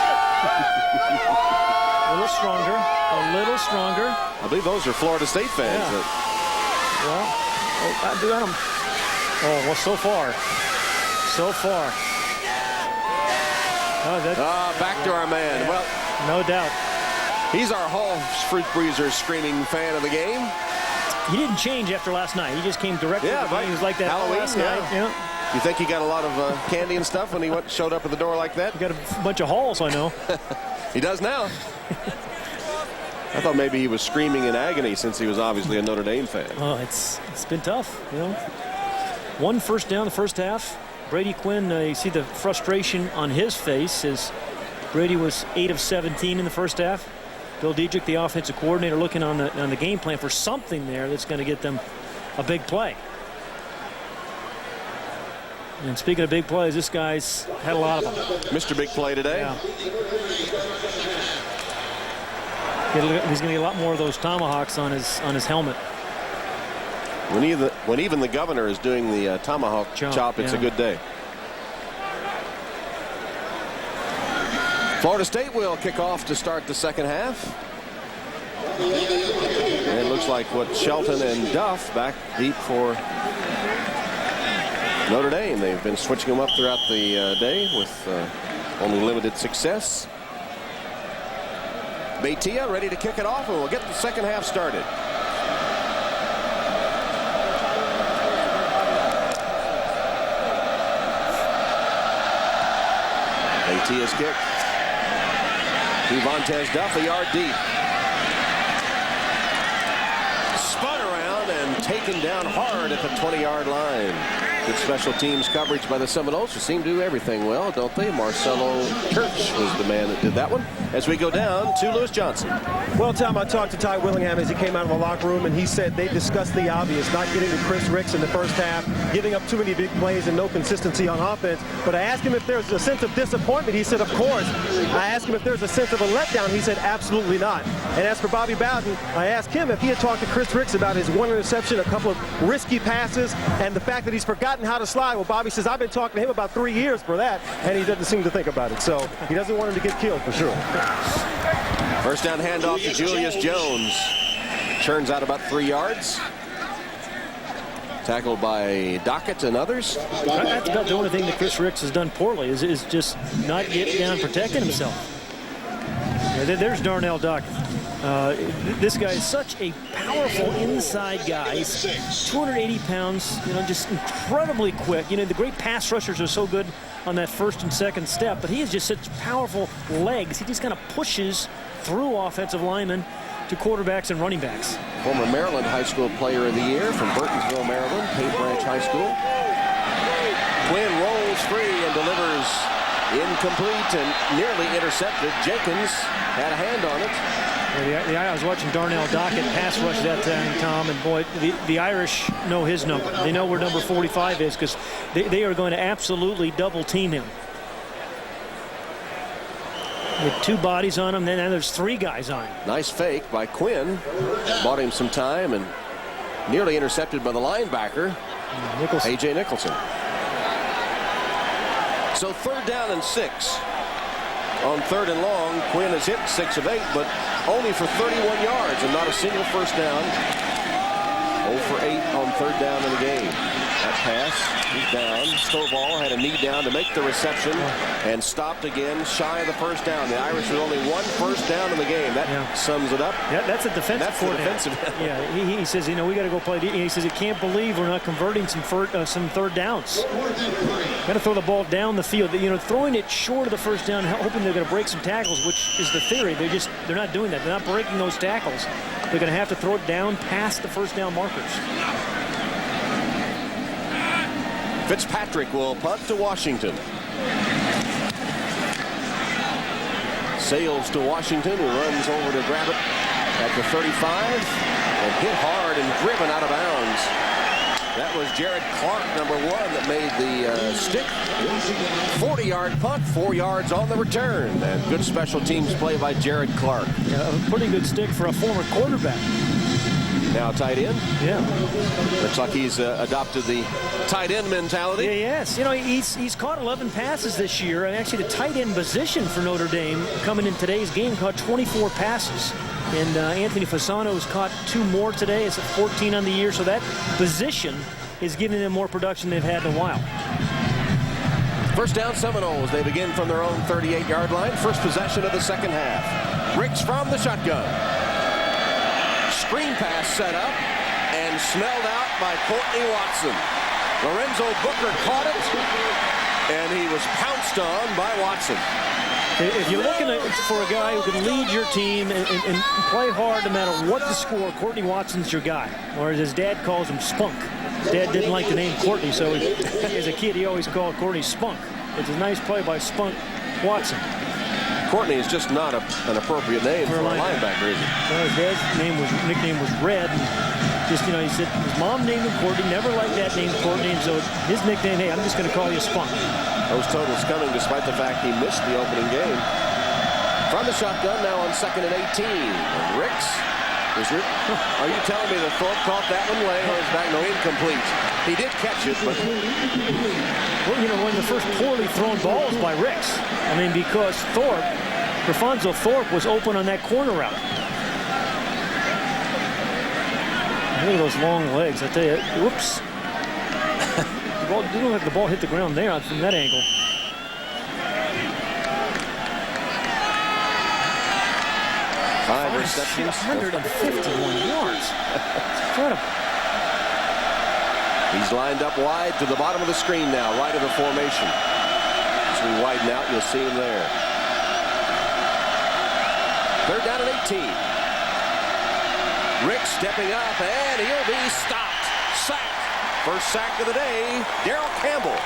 A little stronger. A little stronger. I believe those are Florida State fans. Yeah. Well, well, so far. So far. Back to our man. Yeah, well, no doubt. He's our Hall's Fruit Breezers screaming fan of the game. He didn't change after last night. He just came directly to the game. He was like that Halloween, last night. Yeah. You think he got a lot of candy and stuff when he showed up at the door like that? He got a bunch of halls, I know. He does now. I thought maybe he was screaming in agony since he was obviously a Notre Dame fan. Oh, it's been tough, you know. 1 first down the first half. Brady Quinn, you see the frustration on his face as Brady was 8 of 17 in the first half. Bill Diedrich, the offensive coordinator, looking on the game plan for something there that's going to get them a big play. And speaking of big plays, this guy's had a lot of them. Mr. Big Play today. Yeah. He's going to get a lot more of those tomahawks on his helmet. When even the governor is doing the tomahawk chop, it's a good day. Florida State will kick off to start the second half. And it looks like Shelton and Duff back deep for Notre Dame. They've been switching them up throughout the day with only limited success. Beitia ready to kick it off, and we'll get the second half started. Beitia's kick. Devontae Duff a yard deep. Spun around and taken down hard at the 20-yard line. Good special teams coverage by the Seminoles, who seem to do everything well, don't they? Marcelo Church was the man that did that one. As we go down to Lewis Johnson. Well, Tom, I talked to Ty Willingham as he came out of the locker room, and he said they discussed the obvious, not getting to Chris Ricks in the first half, giving up too many big plays and no consistency on offense. But I asked him if there's a sense of disappointment. He said, of course. I asked him if there's a sense of a letdown. He said, absolutely not. And as for Bobby Bowden, I asked him if he had talked to Chris Ricks about his one interception, a couple of risky passes, and the fact that he's forgotten how to slide. Well, Bobby says, I've been talking to him about 3 years for that, and he doesn't seem to think about it. So he doesn't want him to get killed for sure. First down handoff to Julius Jones. Churns out about 3 yards. Tackled by Dockett and others. That's about the only thing that Chris Ricks has done poorly is just not getting down and protecting himself. There's Darnell Dockett. This guy is such a powerful inside guy. He's 280 pounds, just incredibly quick. The great pass rushers are so good on that first and second step, but he has just such powerful legs. He just kind of pushes through offensive linemen to quarterbacks and running backs. Former Maryland High School Player of the Year from Burtonsville, Maryland, Paint Branch High School. Quinn rolls free and delivers incomplete and nearly intercepted. Jenkins had a hand on it. I was watching Darnell Dockett pass rush that time, Tom, and boy, the Irish know his number. They know where number 45 is because they are going to absolutely double team him. With 2 bodies on him, then there's 3 guys on him. Nice fake by Quinn. Bought him some time and nearly intercepted by the linebacker, A.J. Nicholson. So 3rd down and 6. On 3rd and long, Quinn has hit 6 of 8, but only for 31 yards and not a single first down. 0 for 8 on 3rd down in the game. That pass is down. Stovall had a knee down to make the reception and stopped again shy of the first down. The Irish with only 1 first down in the game. That sums it up. Yeah, that's a defensive coordinator. Yeah, he says, you know, we got to go play. He says, he can't believe we're not converting some 3rd downs. Got to throw the ball down the field. You know, throwing it short of the first down, hoping they're going to break some tackles, which is the theory. They're not doing that. They're not breaking those tackles. They're going to have to throw it down past the first down markers. Fitzpatrick will punt to Washington. Sails to Washington, who runs over to grab it at the 35 and hit hard and driven out of bounds. That was Jared Clark, number 1, that made the stick. 40-yard punt, 4 yards on the return. And good special teams play by Jared Clark. Yeah, a pretty good stick for a former quarterback. Now tight end. Yeah. Looks like he's adopted the tight end mentality. Yeah, yes. You know, he's caught 11 passes this year. And actually, the tight end position for Notre Dame coming in today's game caught 24 passes. And Anthony Fasano's caught 2 more today. It's at 14 on the year. So that position is giving them more production they've had in a while. First down, Seminoles. They begin from their own 38-yard line. First possession of the second half. Ricks from the shotgun. Screen pass set up and smelled out by Courtney Watson. Lorenzo Booker caught it, and he was pounced on by Watson. If you're looking for a guy who can lead your team and play hard no matter what the score, Courtney Watson's your guy. Or as his dad calls him, Spunk. His dad didn't like the name Courtney, so as a kid he always called Courtney Spunk. It's a nice play by Spunk Watson. Courtney is just not an appropriate name for a linebacker, is it? Well, his dad's nickname was Red. And just, you know, he said his mom named him Courtney, never liked that name Courtney, and so his nickname, hey, I'm just going to call you Spunk. Those totals coming despite the fact he missed the opening game. From the shotgun now on 2nd and 18. And Ricks, are you telling me that Thorpe caught that one laying on his back? No, incomplete. He did catch it, but... Well, you know, one of the first poorly thrown balls by Ricks. I mean, because Craphonso Thorpe was open on that corner route. Look at those long legs. I tell you, whoops. The ball didn't look like the ball hit the ground there from that angle. Five receptions. 151 yards. It's incredible. He's lined up wide to the bottom of the screen now, right of the formation. As we widen out, you'll see him there. 3rd down and 18. Rick stepping up, and he'll be stopped. Sack. First sack of the day, Darrell Campbell.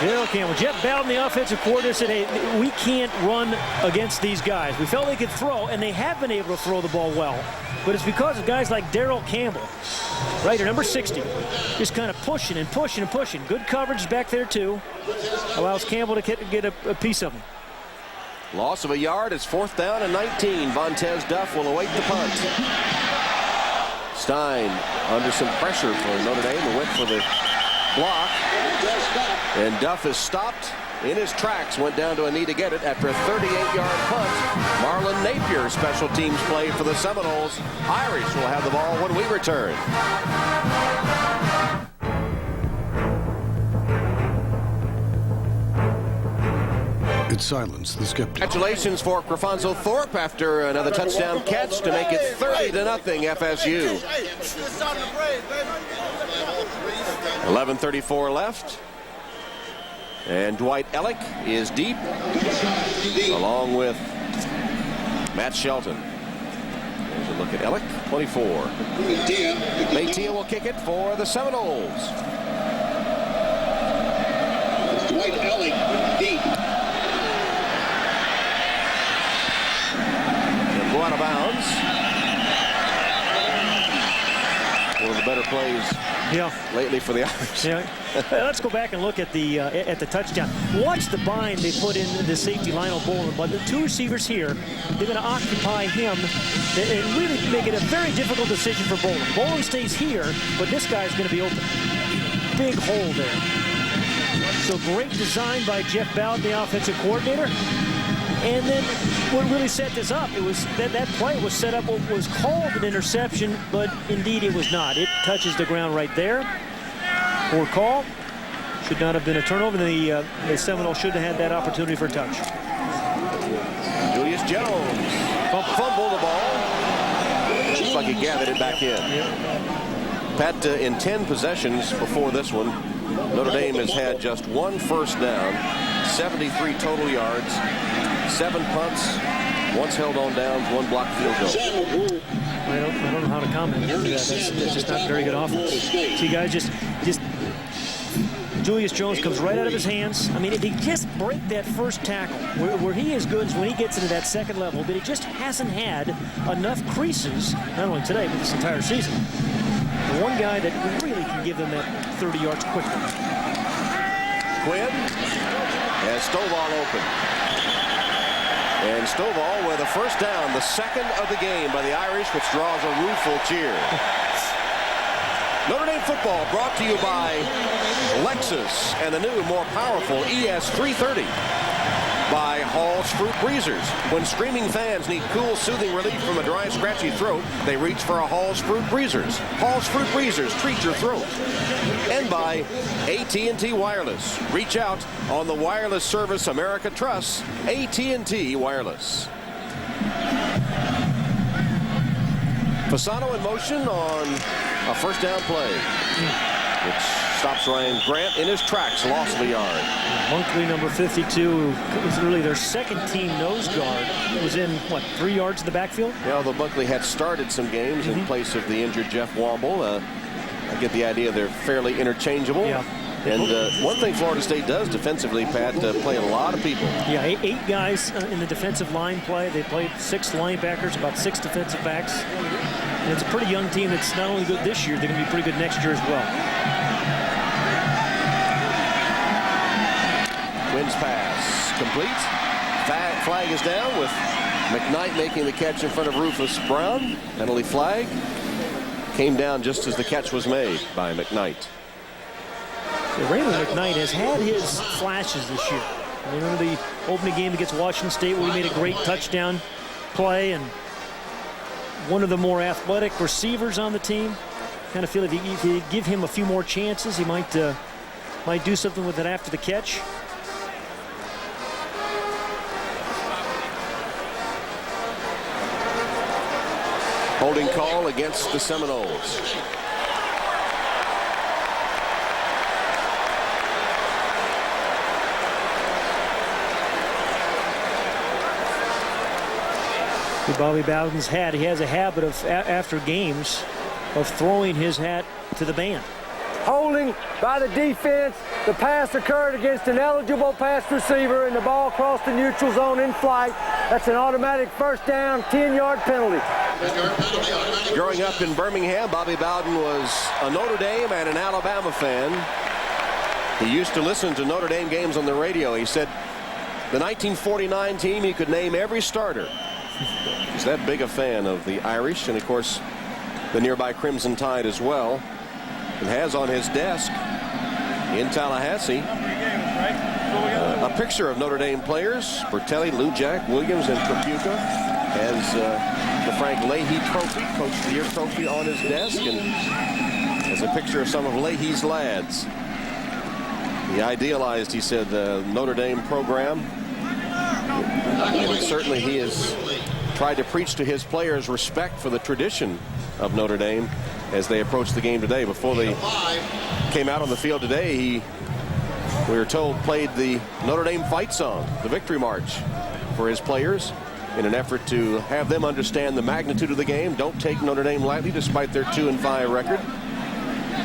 Darrell Campbell. Jeff Bowden, the offensive coordinator, said, hey, we can't run against these guys. We felt they could throw, and they have been able to throw the ball well. But it's because of guys like Darrell Campbell, right here, number 60, just kind of pushing and pushing and pushing. Good coverage back there, too. Allows Campbell to get a piece of him. Loss of a yard. It's 4th down and 19. Vontez Duff will await the punt. Stein under some pressure for Notre Dame. Went for the block. And Duff is stopped in his tracks. Went down to a knee to get it after a 38-yard punt. Marlon Napier, special teams play for the Seminoles. Irish will have the ball when we return. It silenced the skeptic. Congratulations for Craphonso Thorpe after another touchdown catch to make it 30-0 FSU. 11:34 left. And Dwight Ellick is deep, along with Matt Shelton. There's a look at Ellick, 24. Maitia will kick it for the Seminoles. Dwight Ellick deep. Go out of bounds. One of the better plays lately for the Irish. Yeah. Let's go back and look at the touchdown. Watch the bind they put in the safety Lionel Bowling. But the 2 receivers here, they're going to occupy him and really make it a very difficult decision for Bowling. Bowling stays here, but this guy's going to be open. Big hole there. So great design by Jeff Bowden, the offensive coordinator. And then what really set this up, it was that play was set up what was called an interception, but indeed it was not. It touches the ground right there. Poor call. Should not have been a turnover. The Seminoles should have had that opportunity for a touch. Julius Jones fumbled the ball. Looks like he gathered it back in. Pat, in 10 possessions before this one, Notre Dame has had just one first down, 73 total yards, 7 punts, once held on downs, 1 blocked field goal. I don't know how to comment on that. That's just not very good offense. See, guys, just Julius Jones comes right out of his hands. I mean, if he just break that first tackle, where he is good is when he gets into that second level, but he just hasn't had enough creases, not only today, but this entire season. The one guy that really can give them that 30 yards quickly. Quinn has Stovall open. And Stovall with a first down, the second of the game by the Irish, which draws a rueful cheer. Notre Dame football brought to you by Lexus and the new, more powerful ES330. By Hall's Fruit Breezers. When screaming fans need cool, soothing relief from a dry, scratchy throat, they reach for a Hall's Fruit Breezers. Hall's Fruit Breezers treat your throat. And by AT&T Wireless. Reach out on the wireless service America trusts. AT&T Wireless. Fasano in motion on a first down play, which stops Ryan Grant in his tracks, loss of a yard. Monkley, number 52, was really their second team nose guard. Was in, what, 3 yards in the backfield? Yeah, although Monkley had started some games in place of the injured Jeff Womble. I get the idea they're fairly interchangeable. Yeah. And one thing Florida State does defensively, Pat, play a lot of people. Yeah, 8 guys in the defensive line play. They played 6 linebackers, about 6 defensive backs. And it's a pretty young team that's not only good this year, they're going to be pretty good next year as well. Quinn's pass complete. Flag is down with McKnight making the catch in front of Rufus Brown. Penalty flag came down just as the catch was made by McKnight. Raymond McKnight has had his flashes this year. I remember the opening game against Washington State where he made a great touchdown play, and one of the more athletic receivers on the team. Kind of feel if you give him a few more chances, he might do something with it after the catch. Holding call against the Seminoles. Bobby Bowden's hat. He has a habit of, after games, of throwing his hat to the band. Holding by the defense. The pass occurred against an eligible pass receiver, and the ball crossed the neutral zone in flight. That's an automatic first down, 10-yard penalty. Growing up in Birmingham, Bobby Bowden was a Notre Dame and an Alabama fan. He used to listen to Notre Dame games on the radio. He said the 1949 team, he could name every starter. He's that big a fan of the Irish, and of course the nearby Crimson Tide as well, and has on his desk in Tallahassee a picture of Notre Dame players: Bertelli, Lujack, Williams, and Propuka. Has the Frank Leahy trophy, Coach of the Year trophy, on his desk, and has a picture of some of Leahy's lads. He idealized, he said, the Notre Dame program, and certainly he has tried to preach to his players respect for the tradition of Notre Dame as they approach the game today. Before they came out on the field today, he, we were told, played the Notre Dame fight song, the Victory March, for his players in an effort to have them understand the magnitude of the game. Don't take Notre Dame lightly despite their 2-5 record.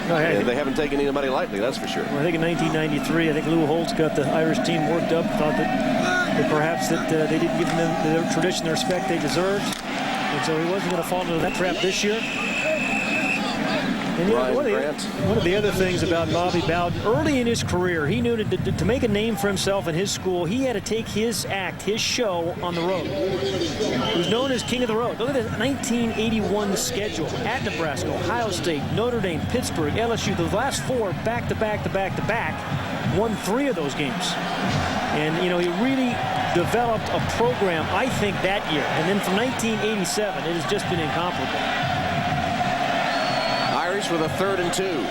And they haven't taken anybody lightly, that's for sure. Well, I think in 1993, I think Lou Holtz got the Irish team worked up, thought that perhaps that they didn't give them their tradition, the respect they deserved. And so he wasn't going to fall into that trap this year. And you know, one of the other things about Bobby Bowden, early in his career, he knew to make a name for himself in his school, he had to take his act, his show on the road. He was known as King of the Road. Look at the 1981 schedule at Nebraska, Ohio State, Notre Dame, Pittsburgh, LSU. The last 4 back-to-back. won 3 of those games. And, you know, he really developed a program, I think, that year. And then from 1987, it has just been incomparable. Irish with a 3rd and 2.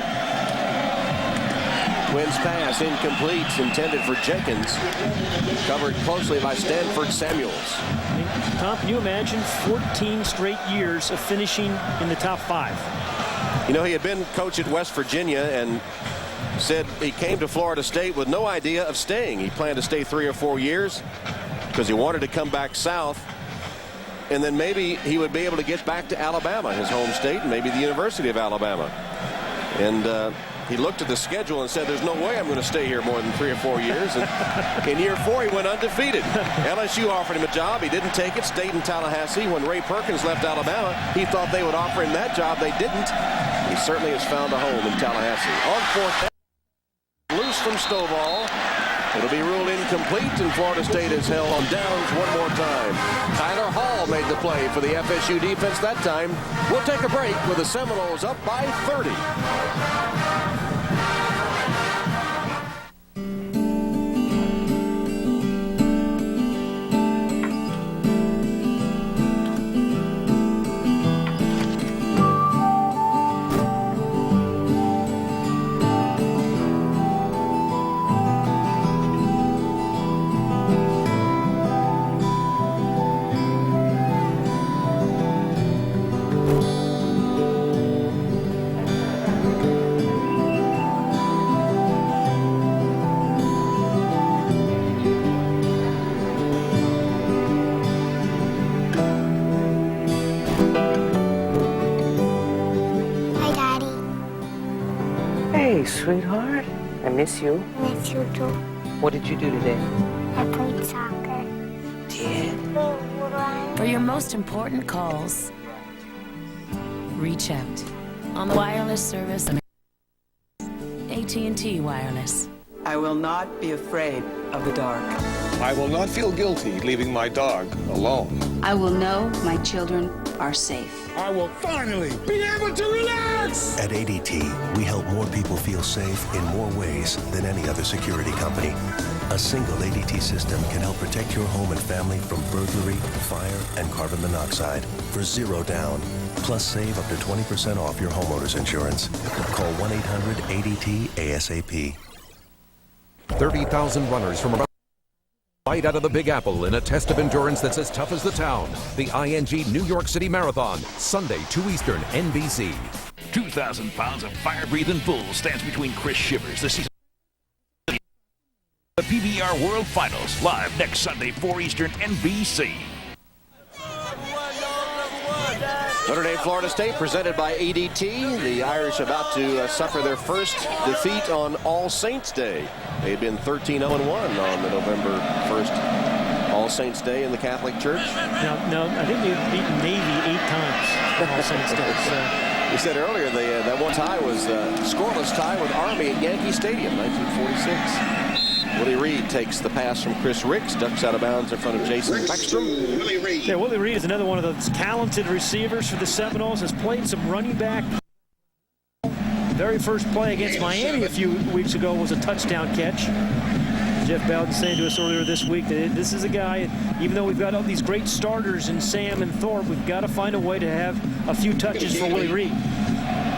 Twins pass incomplete, intended for Jenkins. Covered closely by Stanford Samuels. Tom, can you imagine 14 straight years of finishing in the top 5? You know, he had been coach at West Virginia and said he came to Florida State with no idea of staying. He planned to stay 3 or 4 years because he wanted to come back south. And then maybe he would be able to get back to Alabama, his home state, and maybe the University of Alabama. And he looked at the schedule and said, there's no way I'm going to stay here more than 3 or 4 years. And in year 4, he went undefeated. LSU offered him a job. He didn't take it. Stayed in Tallahassee. When Ray Perkins left Alabama, he thought they would offer him that job. They didn't. He certainly has found a home in Tallahassee. On 4th down, loose from Stovall. It'll be ruled incomplete, and Florida State is held on downs one more time. Tyler Hall made the play for the FSU defense that time. We'll take a break with the Seminoles up by 30. Hey, sweetheart. I miss you. Miss you too. What did you do today? I played soccer. Did? For your most important calls, reach out on the wireless service of AT&T Wireless. I will not be afraid of the dark. I will not feel guilty leaving my dog alone. I will know my children are safe. I will finally be able to relax! At ADT, we help more people feel safe in more ways than any other security company. A single ADT system can help protect your home and family from burglary, fire, and carbon monoxide for $0 down. Plus, save up to 20% off your homeowner's insurance. Call 1-800-ADT-ASAP. 30,000 runners from around right out of the Big Apple in a test of endurance that's as tough as the town. The ING New York City Marathon, Sunday, 2 Eastern, NBC. 2,000 pounds of fire-breathing bull stands between Chris Shivers. The season. The PBR World Finals, live next Sunday, 4 Eastern, NBC. Notre Dame, Florida State, presented by ADT. The Irish about to suffer their first defeat on All Saints Day. They had been 13-0-1 on the November 1st All Saints Day in the Catholic Church. No, I think they've beaten Navy 8 times on All Saints Day. So. You said earlier that one tie was a scoreless tie with Army at Yankee Stadium, 1946. Willie Reed takes the pass from Chris Ricks, ducks out of bounds in front of Jason Beckstrom. Yeah, Willie Reed is another one of those talented receivers for the Seminoles, has played some running back. Very first play against Miami a few weeks ago was a touchdown catch. Jeff Bowden saying to us earlier this week that this is a guy, even though we've got all these great starters in Sam and Thorpe, we've got to find a way to have a few touches for Willie Reed.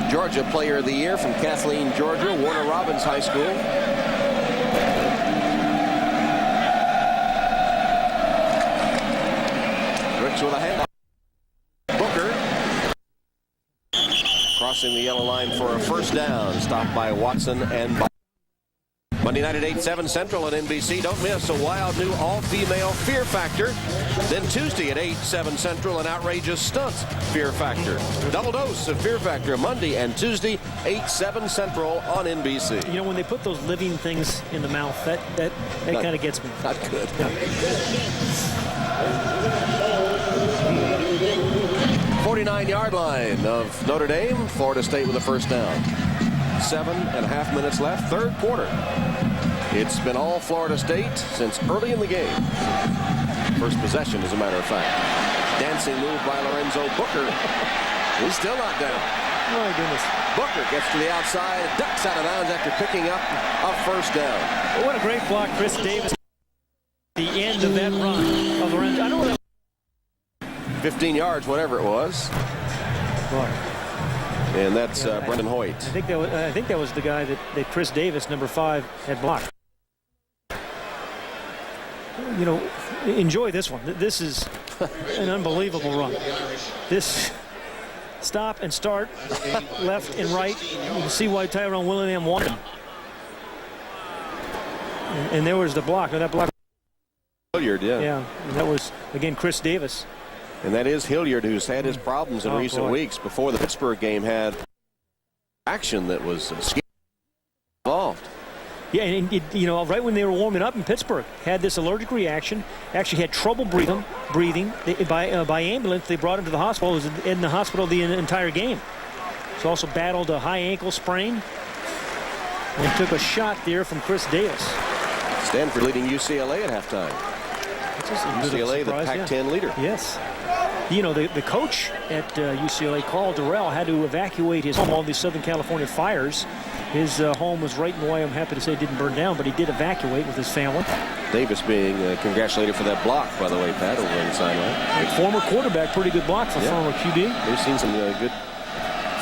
Georgia Player of the Year from Kathleen, Georgia, Warner Robins High School. With a hand. Booker crossing the yellow line for a first down, stopped by Watson and by Monday night at 8/7 Central at NBC. Don't miss a wild new all-female Fear Factor. Then Tuesday at 8/7 Central, an outrageous stunt Fear Factor. Double dose of Fear Factor Monday and Tuesday 8/7 Central on NBC. You know, when they put those living things in the mouth, that kind of gets me. Not good. No. 49-yard line of Notre Dame. Florida State with a first down. 7.5 minutes left, third quarter. It's been all Florida State since early in the game. First possession, as a matter of fact. Dancing move by Lorenzo Booker. He's still not down. My goodness. Booker gets to the outside, ducks out of bounds after picking up a first down. Well, what a great block, Chris Davis. The end of that run of the run. I don't know. 15 yards, whatever it was. And that's Brendan Hoyt. I think that was the guy that Chris Davis, number 5, had blocked. You know, enjoy this one. This is an unbelievable run. This stop and start, left and right. You can see why Tyrone Willingham wanted him. And there was the block. Now that block. Hilliard, yeah. Yeah, and that was, again, Chris Davis. And that is Hilliard, who's had his problems in recent weeks. Before the Pittsburgh game, had action that was involved. Yeah, and you know, right when they were warming up in Pittsburgh, had this allergic reaction. Actually had trouble breathing. By ambulance, they brought him to the hospital. He was in the hospital the entire game. He also battled a high ankle sprain and took a shot there from Chris Davis. Stanford leading UCLA at halftime. UCLA, the Pac-10 leader. Yes. You know, the coach at UCLA, Carl Durrell, had to evacuate his home. All these Southern California fires. His home was right in the way. I'm happy to say it didn't burn down, but he did evacuate with his family. Davis being congratulated for that block, by the way, Pat, over in the sideline. Former quarterback, pretty good block for former QB. We've seen some good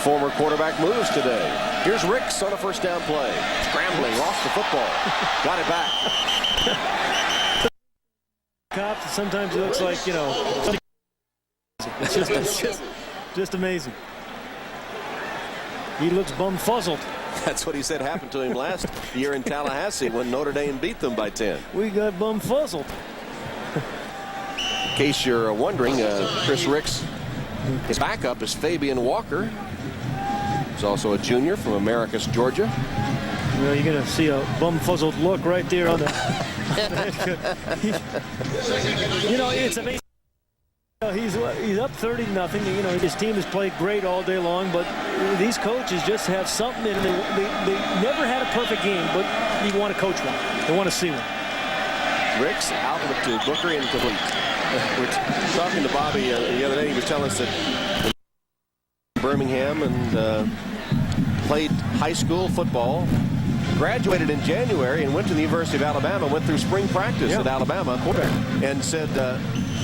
former quarterback moves today. Here's Ricks on a first down play. Scrambling, lost the football. Got it back. Cops, sometimes it looks like, you know, it's just amazing. He looks bum-fuzzled. That's what he said happened to him last year in Tallahassee when Notre Dame beat them by 10. We got bum-fuzzled. In case you're wondering, Chris Ricks, his backup is Fabian Walker. He's also a junior from Americus, Georgia. Well, you're going to see a bum-fuzzled look right there on the... You know, it's amazing. He's up 30-0. You know, his team has played great all day long, but these coaches just have something in them. They never had a perfect game, but you want to coach one. They want to see one. Ricks out to Booker incomplete. We're talking to Bobby the other day. He was telling us that Birmingham and played high school football. Graduated in January and went to the University of Alabama. Went through spring practice at Alabama, and said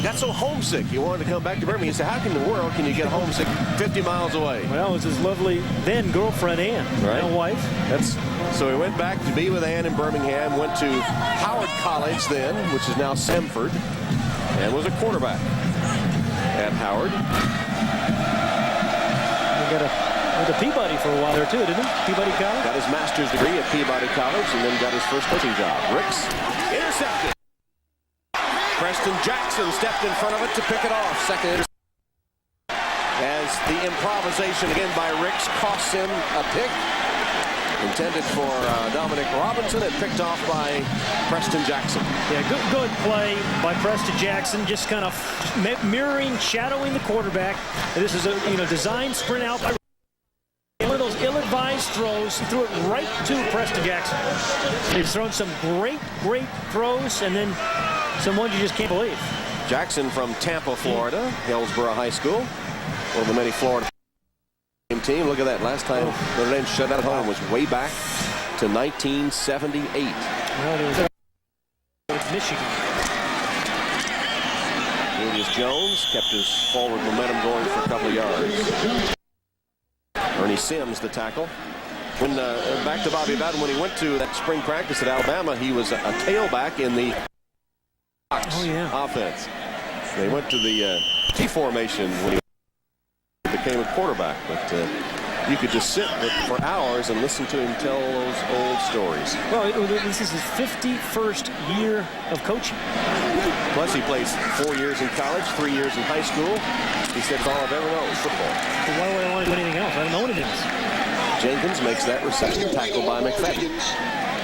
got so homesick he wanted to come back to Birmingham. He said, "How in the world can you get homesick 50 miles away?" Well, it was his lovely then girlfriend Ann, now wife. So he went back to be with Ann in Birmingham. Went to Howard College then, which is now Semford, and was a quarterback at Howard. We got with a Peabody for a while there too, didn't he? Peabody College? Got his master's degree at Peabody College and then got his first coaching job. Ricks intercepted. Preston Jackson stepped in front of it to pick it off. Second interception. As the improvisation again by Ricks costs him a pick. Intended for Dominic Robinson and picked off by Preston Jackson. Yeah, good play by Preston Jackson. Just kind of mirroring, shadowing the quarterback. And this is a design sprint out by one of those ill-advised throws. He threw it right to Preston Jackson. He's thrown some great throws, and then some ones you just can't believe. Jackson from Tampa, Florida, Hillsborough High School. One of the many Florida team. Look at that. Last time Notre Dame shut out at home was way back to 1978. Well, there was Michigan. Julius Jones kept his forward momentum going for a couple of yards. Ernie Sims, the tackle. When back to Bobby Bowden, when he went to that spring practice at Alabama, he was a tailback in the offense. They went to the T formation when he became a quarterback, but you could just sit for hours and listen to him tell those old stories. Well, this is his 51st year of coaching. Plus, he plays 4 years in college, 3 years in high school. He said, "All I've ever known is football." Well, why would I want to do anything else? I don't know what it is. Jenkins makes that reception, tackled by McFadden.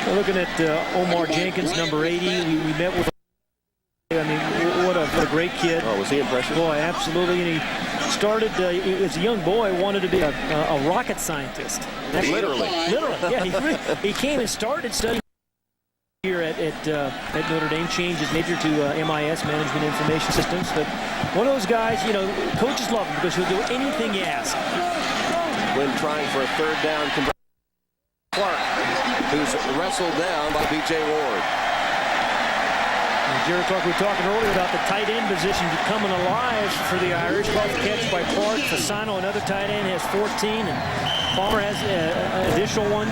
We're looking at Omar Jenkins, number 80. We met with. I mean, what a great kid. Oh, was he impressive? Boy, absolutely. And he started as a young boy, wanted to be a rocket scientist. Literally. Yeah. He came and started studying here at Notre Dame, changed his major to MIS, Management Information Systems. But one of those guys, you know, coaches love him because he'll do anything you ask. When trying for a third down, Clark, who's wrestled down by B.J. Ward. Jared Clark, we were talking earlier about the tight end position coming alive for the Irish. Caught the catch by Clark. Fasano, another tight end, has 14, and Palmer has an additional one.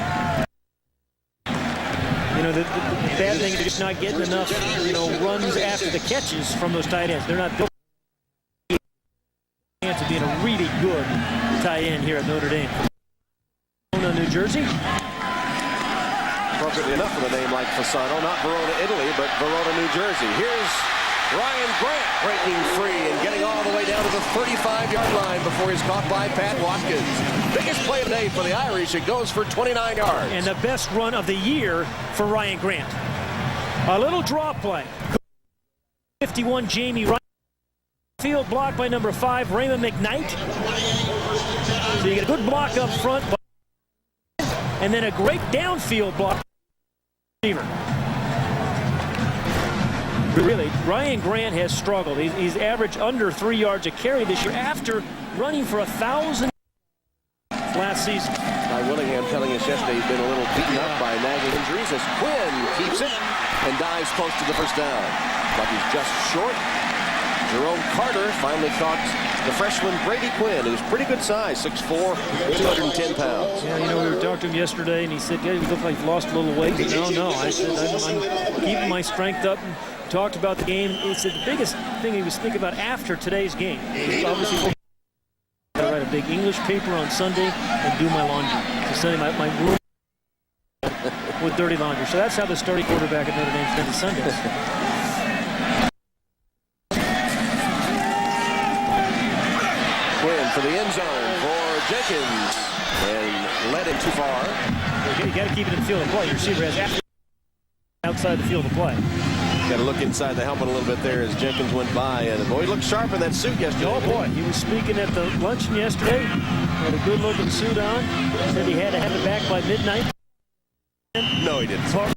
You know, the bad thing is just not getting enough, you know, runs after the catches from those tight ends. They're not built to being a really good tight end here at Notre Dame. New Jersey. Appropriately enough for the name like Fasano, not Verona, Italy, but Verona, New Jersey. Here's Ryan Grant breaking free and getting all the way down to the 35-yard line before he's caught by Pat Watkins. Biggest play of the day for the Irish. It goes for 29 yards. And the best run of the year for Ryan Grant. A little draw play. 51, Jamie Ryan. Field blocked by number 5, Raymond McKnight. So you get a good block up front, and then a great downfield block. Really, Ryan Grant has struggled. He's averaged under 3 yards a carry this year after running for 1,000 last season. Ty Willingham telling us yesterday he's been a little beaten up by nagging injuries as Quinn keeps it and dives close to the first down. But he's just short. Jerome Carter finally caught the freshman Brady Quinn, who's pretty good size, 6'4", 210 pounds. Yeah, you know, we were talking to him yesterday, and he said, yeah, you look like you've lost a little weight. No, I said, I'm keeping my strength up, and talked about the game. He said the biggest thing he was thinking about after today's game is obviously I write a big English paper on Sunday and do my laundry. So Sunday, my room with dirty laundry. So that's how the starting quarterback at Notre Dame spends his Sundays. For the end zone for Jenkins, and led him too far. You got to keep it in the field of play. Your receiver has outside the field of play. Got to look inside the helmet a little bit there as Jenkins went by, and boy, he looked sharp in that suit yesterday. Oh boy, he was speaking at the luncheon yesterday. Had a good-looking suit on. Said he had to have it back by midnight. No, he didn't.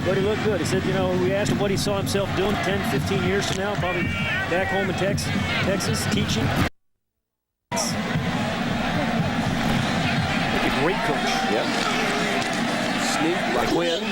But he looked good. He said, you know, we asked him what he saw himself doing 10, 15 years from now, probably back home in Texas, teaching. Like a great coach. Yep. Sneak like Quinn.